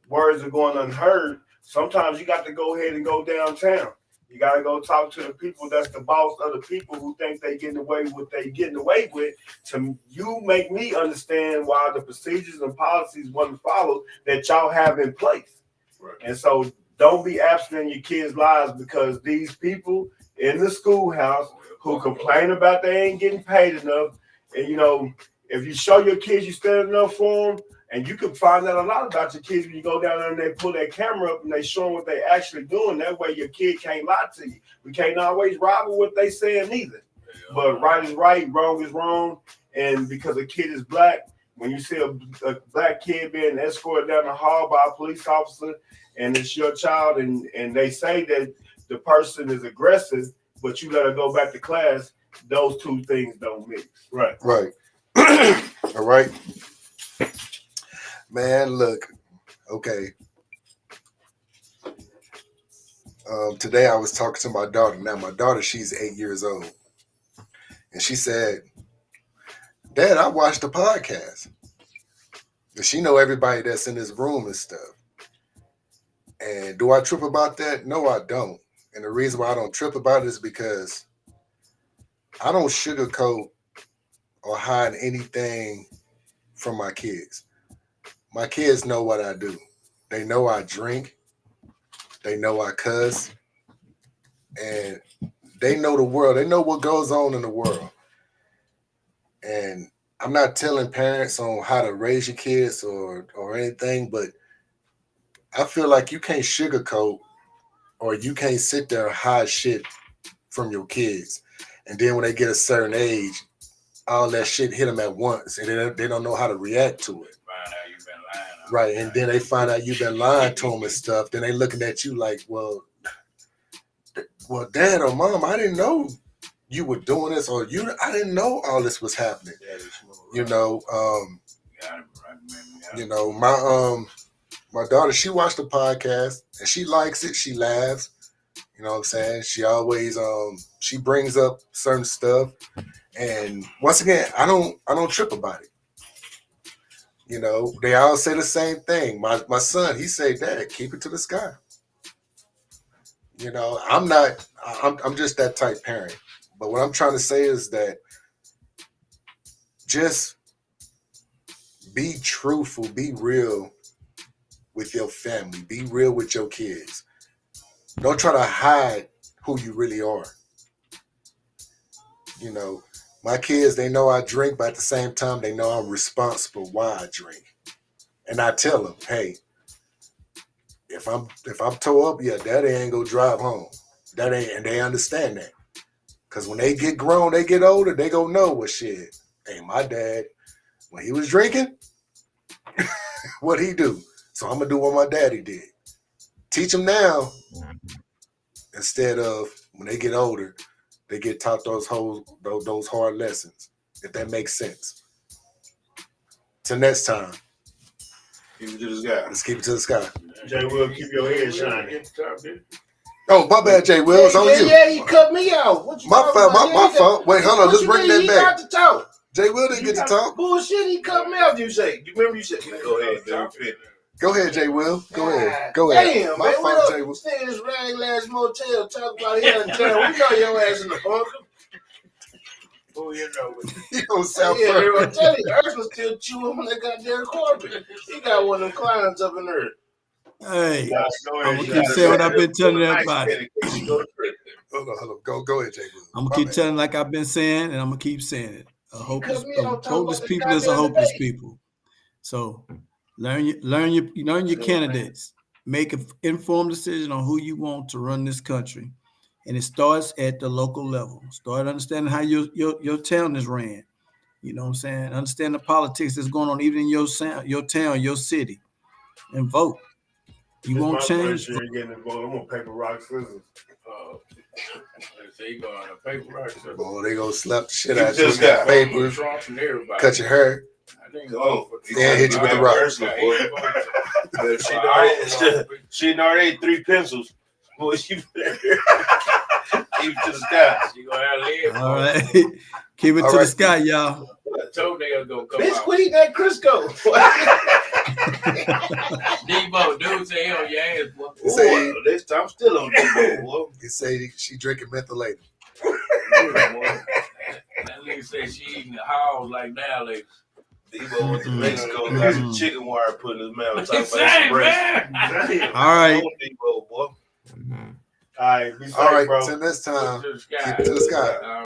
words are going unheard. Sometimes you got to go ahead and go downtown. You got to go talk to the people that's the boss of the people who think they getting away with what they getting away with. To you make me understand why the procedures and policies wasn't followed that y'all have in place. Right. And so don't be absent in your kids' lives because these people in the schoolhouse who complain about they ain't getting paid enough. And, you know, if you show your kids you stand enough for them, and you can find out a lot about your kids when you go down there and they pull their camera up and they show them what they actually doing. That way your kid can't lie to you. We can't always rival what they saying either. But right is right, wrong is wrong. And because a kid is black, when you see a black kid being escorted down the hall by a police officer and it's your child and they say that the person is aggressive, but you let her go back to class, those two things don't mix. Right. Right. All right. Man, look, okay. Today I was talking to my daughter. Now, my daughter, she's 8 years old. And she said, Dad, I watched the podcast. And she know everybody that's in this room and stuff. And do I trip about that? No, I don't. And the reason why I don't trip about it is because I don't sugarcoat or hide anything from my kids. My kids know what I do. They know I drink. They know I cuss. And they know the world. They know what goes on in the world. And I'm not telling parents on how to raise your kids or anything, but I feel like you can't sugarcoat or you can't sit there and hide shit from your kids. And then when they get a certain age, all that shit hit them at once and they don't know how to react to it. Right, and then they find out you've been lying to them and stuff. Then they looking at you like, well, Dad or Mom, I didn't know you were doing this, or I didn't know all this was happening. You know, my daughter, she watched the podcast and she likes it. She laughs. You know what I'm saying? She always she brings up certain stuff, and once again, I don't trip about it. You know, they all say the same thing. My son, he say, Dad, keep it to the sky. You know, I'm just that type parent. But what I'm trying to say is that just be truthful, be real with your family, be real with your kids. Don't try to hide who you really are. You know, my kids, they know I drink, but at the same time, they know I'm responsible why I drink. And I tell them, hey, if I'm tore up, yeah, Daddy ain't gonna drive home. And they understand that. Because when they get grown, they get older, they gonna know what shit. Hey, my dad, when he was drinking, what'd he do? So I'm gonna do what my daddy did. Teach them now, instead of when they get older, they get taught those hard lessons, if that makes sense. Till next time. Keep it to the sky. Let's keep it to the sky. Jay Will, keep your head shining. Oh, my bad, Jay Will. It's on you. Yeah, you cut me out. What you My talking fault. about? My fault. Wait, hold on. What Let's you bring mean? that He back. got to talk. Jay Will didn't get to talk. Bullshit, he cut me out. You remember you said, go ahead, dude. Go ahead, Jay Will. Go ahead. Go ahead. Damn, My man. fault, Jay We Will. stay in this rag-ass motel talking about here in town. We know your ass in the bunker. Oh, you know. He on South Yeah, Park. I'm telling you, Ursula still chewing on that goddamn carpet. He got one of them clients up in there. Hey, Go I'm ahead, gonna keep saying what I've been telling everybody. Hold on. Go ahead, Jay Will. I'm gonna keep telling like I've been saying, and I'm gonna keep saying it. A hopeless this people is a goddamn hopeless debate. people. So learn your candidates. Make an informed decision on who you want to run this country, and it starts at the local level. Start understanding how your town is ran. You know what I'm saying? Understand the politics that's going on even in your town, your city, and vote. You This won't my change. first year getting involved. I'm on paper, rock, scissors. They go on a paper rock. Boy, they gonna slap the shit You out you just with got papers, Trump and everybody. cut your hair, then hit you with the rock. She already ate 3 pencils. Boy, she even to the sky. She gonna have legs. All right, keep it to the sky, y'all. Toenails gonna come Bitch, out. quit eating that Crisco. Debo, dude say on your ass, boy. Say, this time I'm still on Debo, boy. He say she drinking methylated. That nigga say she eating the house like now, like Debo went to Mexico, got some chicken wire put in his mouth. Talking Same, about man. All right. Debo, boy. All right, be safe, All right, bro. till next time, To the sky. keep it to the sky.